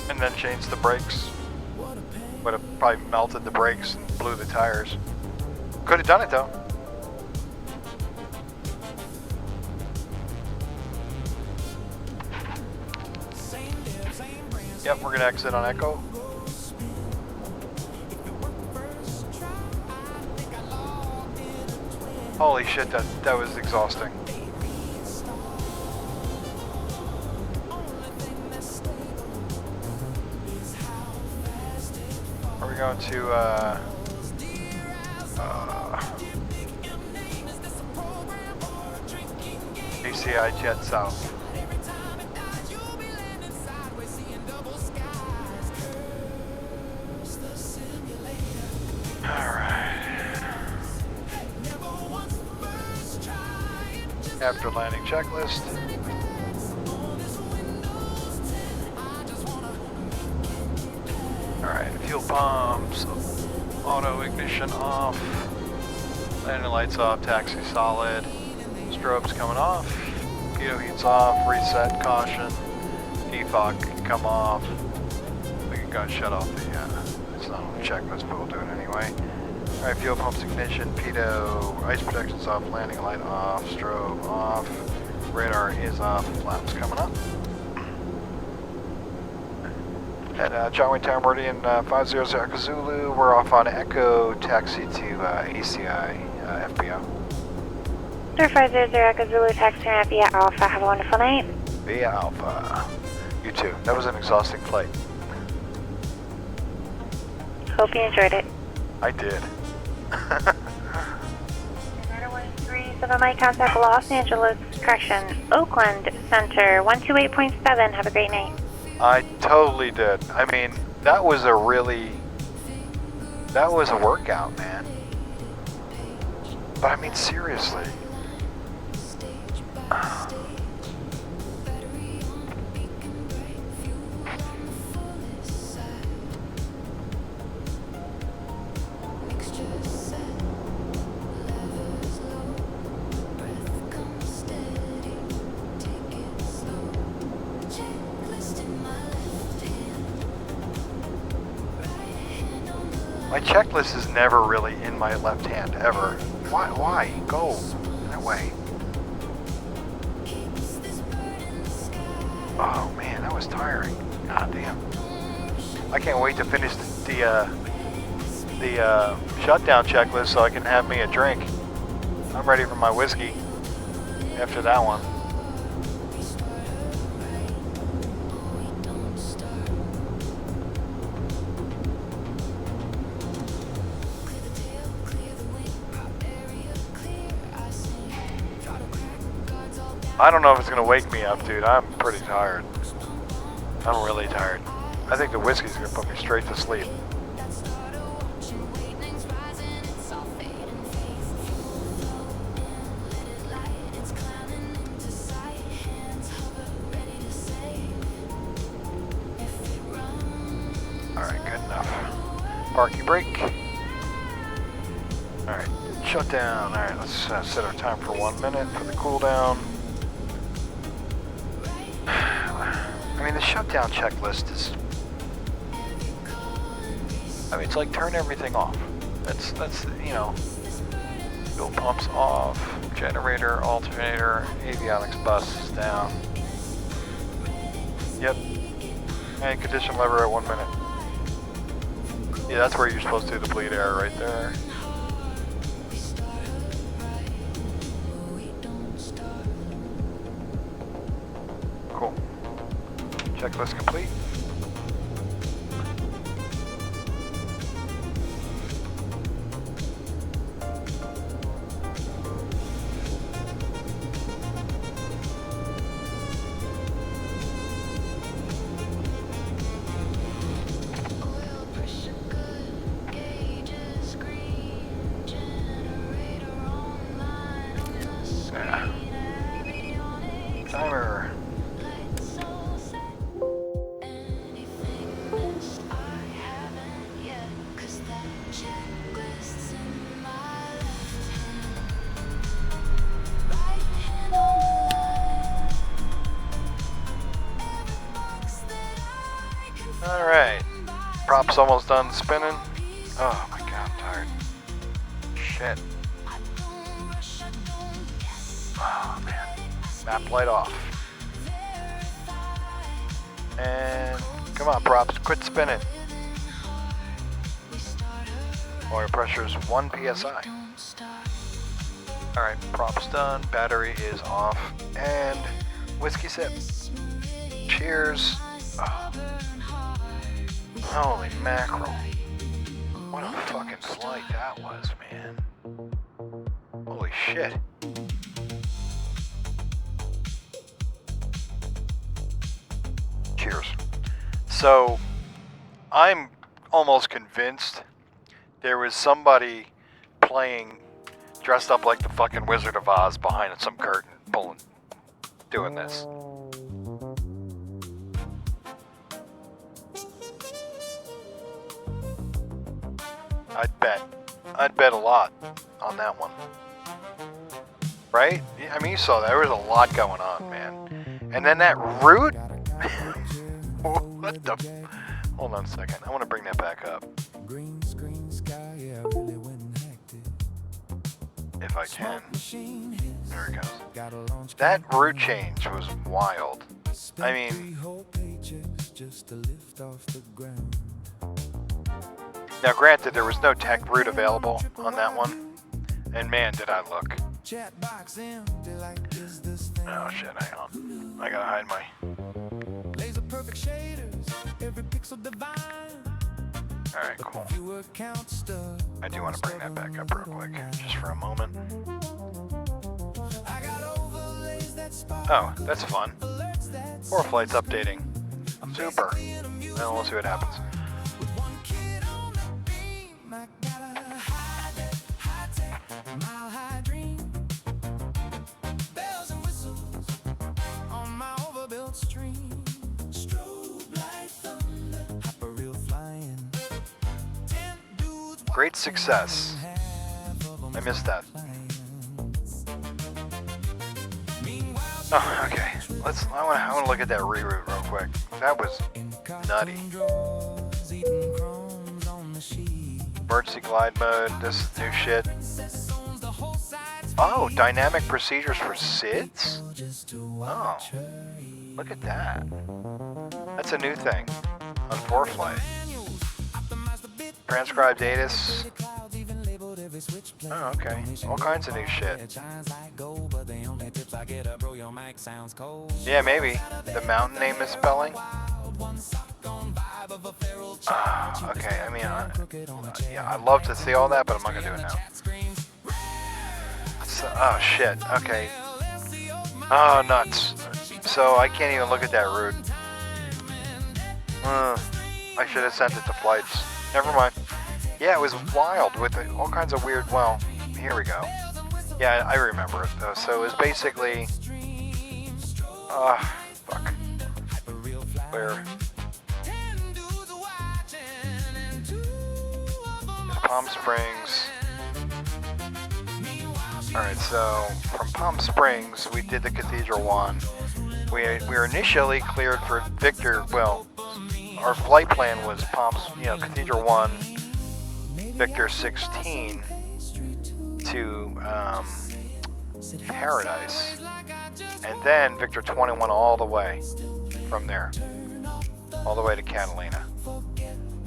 And then changed the brakes. Would have probably melted the brakes and blew the tires. Could have done it though. Yep, we're gonna exit on Echo. Holy shit, that was exhausting. Are we going to ACI Jet South? After landing checklist. Alright, fuel pumps, auto ignition off, landing lights off, taxi solid, strobes coming off, pitot heats off, reset, caution, defog can come off. We can go and shut off the, it's not on the checklist, but we'll do it anyway. Alright, fuel pumps ignition, pitot, ice protection's off, landing light off, strobe off, Radar is off. Flaps coming up. At John Wayne Tower Meridian 500 Echo Zulu. We're off on Echo, taxi to ACI FBO. Sir 500 Echo Zulu, taxi to via Alpha. Have a wonderful night. Via Alpha. You too. That was an exhausting flight. Hope you enjoyed it. I did. 913, Mike, contact Los Angeles, correction, Oakland Center, 128.7. Have a great night. I totally did. I mean, that was a workout, man. But I mean, seriously. My checklist is never really in my left hand, ever. Why? Go that way. Oh man, that was tiring. God damn. I can't wait to finish the shutdown checklist so I can have me a drink. I'm ready for my whiskey after that one. I don't know if it's gonna wake me up, dude. I'm pretty tired. I'm really tired. I think the whiskey's gonna put me straight to sleep. Alright, good enough. Park your brake. Alright, shut down. Alright, let's set our time for 1 minute for the cool down. I mean, the shutdown checklist is, I mean, it's like turn everything off. That's you know, fuel pumps off, generator, alternator, avionics bus is down. Yep. And condition lever at 1 minute. Yeah, that's where you're supposed to deplete air, right there. Cool. Checklist complete. Yeah. Timer. Alright, prop's almost done spinning. Oh my god, I'm tired. Shit. Oh man. Map light off. And come on, props, quit spinning. Oil pressure is 1 psi. Alright, props done, battery is off, and whiskey sip. Cheers. Oh. Holy mackerel. What a fucking flight that was, man. Holy shit. Cheers. So, I'm almost convinced there was somebody playing dressed up like the fucking Wizard of Oz behind some curtain, doing this. I'd bet a lot on that one. Right? I mean, you saw that. There was a lot going on, man. And then that route? What the? Hold on a second. I want to bring that back up. if I can. There it goes. That route change was wild. I mean, now granted there was no tech route available on that one, and man did I look. Oh shit, hang on. I gotta hide my... Alright, cool. I do want to bring that back up real quick, just for a moment. Oh, that's fun. 4 flights updating. Super. Well, we'll see what happens. Great success. I missed that. Oh, okay. I want to look at that reroute real quick. That was nutty. Emergency glide mode. This is new shit. Oh, dynamic procedures for SIDS? Oh, look at that. That's a new thing on 4Flight. Transcribe data. Oh, okay. All kinds of new shit. Yeah, maybe. The mountain name misspelling? Okay, I mean, yeah, I'd love to see all that, but I'm not gonna do it now. So, oh, shit. Okay. Oh, nuts. So, I can't even look at that route. I should have sent it to flights. Never mind. Yeah, it was wild with all kinds of weird, well, here we go. Yeah, I remember it though. So it was basically, fuck. Where? Palm Springs. Alright, so from Palm Springs, we did the Cathedral 1. We were initially cleared for Victor, well, our flight plan was Cathedral 1, Victor 16 to Paradise, and then Victor 21 all the way from there, all the way to Catalina.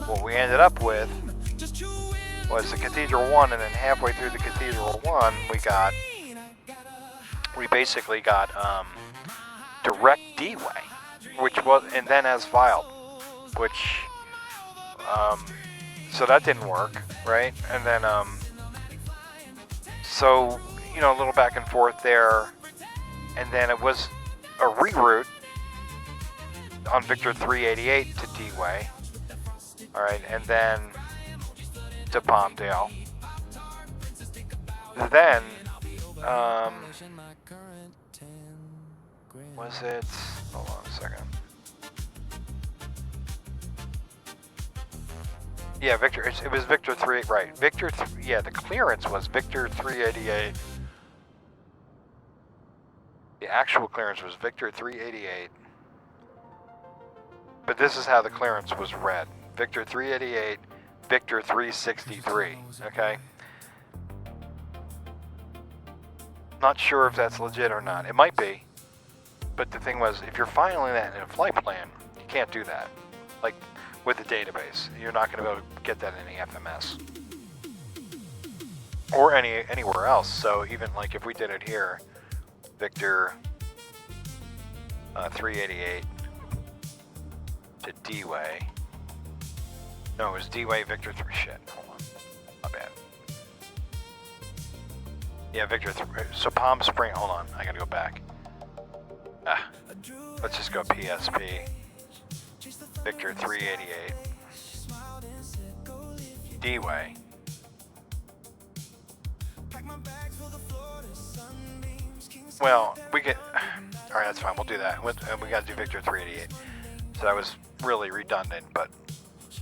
What we ended up with was the Cathedral 1, and then halfway through the Cathedral 1, we basically got direct D-way, which was, and then as filed, which, so that didn't work, right? And then, so, a little back and forth there, and then it was a reroute on Victor 388 to D-way, all right, and then to Palmdale. Then, was it, hold on a second. Yeah, Victor, it was Victor 3, right. Victor, yeah, the clearance was Victor 388. The actual clearance was Victor 388. But this is how the clearance was read. Victor 388, Victor 363, okay? Not sure if that's legit or not. It might be. But the thing was, if you're filing that in a flight plan, you can't do that. Like, with the database. You're not going to be able to get that in the FMS. Or anywhere else. So even like if we did it here, Victor 388 to D-Way. No, it was D-Way, Victor 3, shit, hold on. My bad. Yeah, Victor 3, so Palm Spring, hold on, I gotta go back. Let's just go PSP. Victor 388. D-Way. Well, we get, alright, that's fine, we'll do that. We gotta do Victor 388. So that was really redundant, but,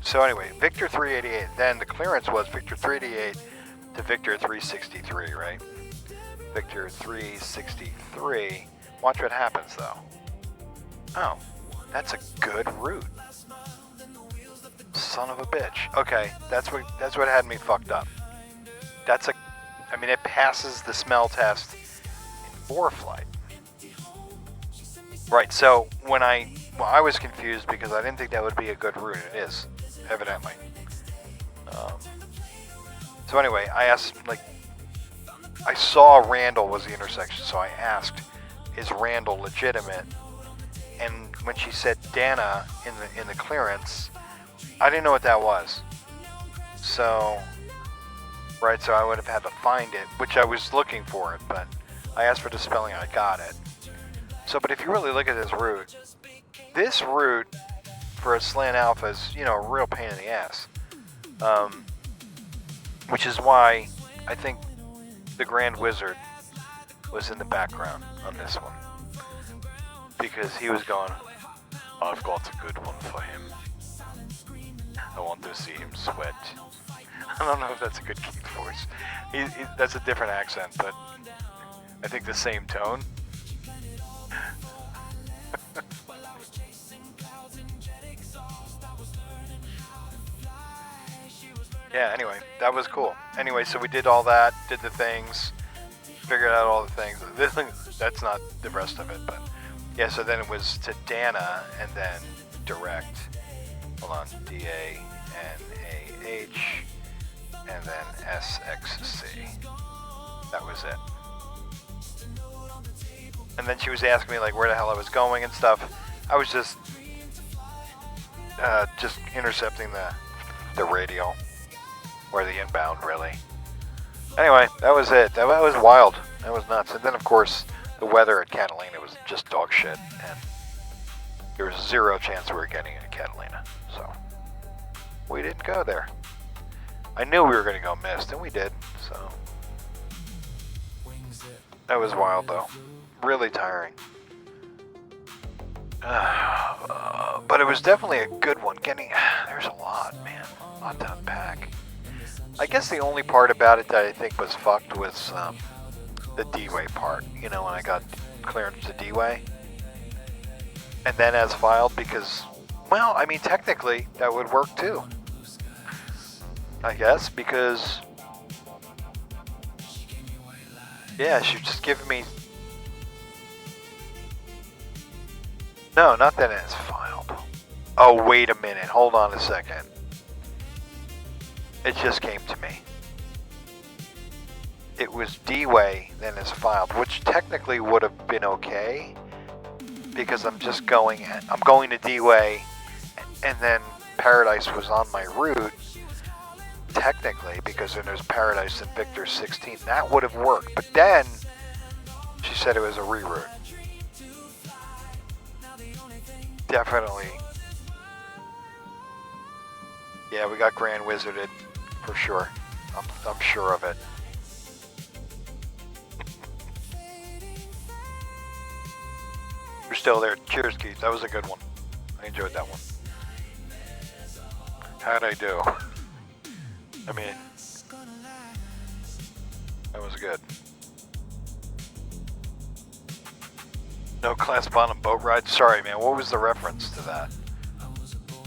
so anyway, Victor 388, then the clearance was Victor 388 to Victor 363, right? Victor 363. Watch what happens though. Oh, that's a good route. Son of a bitch. Okay, that's what had me fucked up. I mean, it passes the smell test in 4 flight. Right, so when I was confused because I didn't think that would be a good route. It is, evidently. So anyway, I asked, like, I saw Randall was the intersection, so I asked, is Randall legitimate? And when she said Dana in the clearance, I didn't know what that was. So, right, so I would have had to find it, which I was looking for it, but I asked for the spelling, I got it. So, but if you really look at this route for a slant alpha is, you know, a real pain in the ass. Which is why I think the Grand Wizard was in the background on this one. Because he was going, I've got a good one for him. I want to see him sweat. I don't know if that's a good Keith voice. That's a different accent, but I think the same tone. Yeah, anyway, that was cool. Anyway, so we did all that, did the things, figured out all the things. That's not the rest of it, but yeah, so then it was to Dana and then direct. Hold on, D-A-N-A-H and then S-X-C. That was it. And then she was asking me like where the hell I was going and stuff. I was just intercepting the radio. Or the inbound, really. Anyway, that was it. That was wild. That was nuts. And then, of course, the weather at Catalina was just dog shit. And there was 0 chance we were getting into Catalina. So, we didn't go there. I knew we were going to go missed, and we did. So, that was wild, though. Really tiring. But it was definitely a good one. There's a lot, man. A lot to unpack. I guess the only part about it that I think was fucked was the D-Way part. You know, when I got clearance to D-Way. And then as filed because, well, I mean, technically that would work too. I guess because, yeah, she's just giving me... No, not that it's filed. Oh, wait a minute. Hold on a second. It just came to me. It was D-Way, then it's filed, which technically would have been okay because I'm going to D-Way, and then Paradise was on my route, technically, because then there's Paradise and Victor 16. That would have worked, but then she said it was a reroute. Definitely. Yeah, we got Grand Wizarded. For sure. I'm sure of it. You're still there. Cheers, Keith. That was a good one. I enjoyed that one. How'd I do? I mean, that was good. No class bottom boat ride? Sorry, man. What was the reference to that?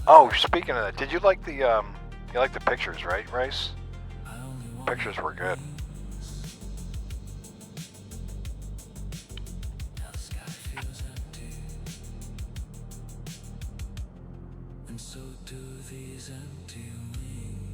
Oh, speaking of that, did you like the, you like the pictures, right, Rice? Pictures were good. And so do these empty wings.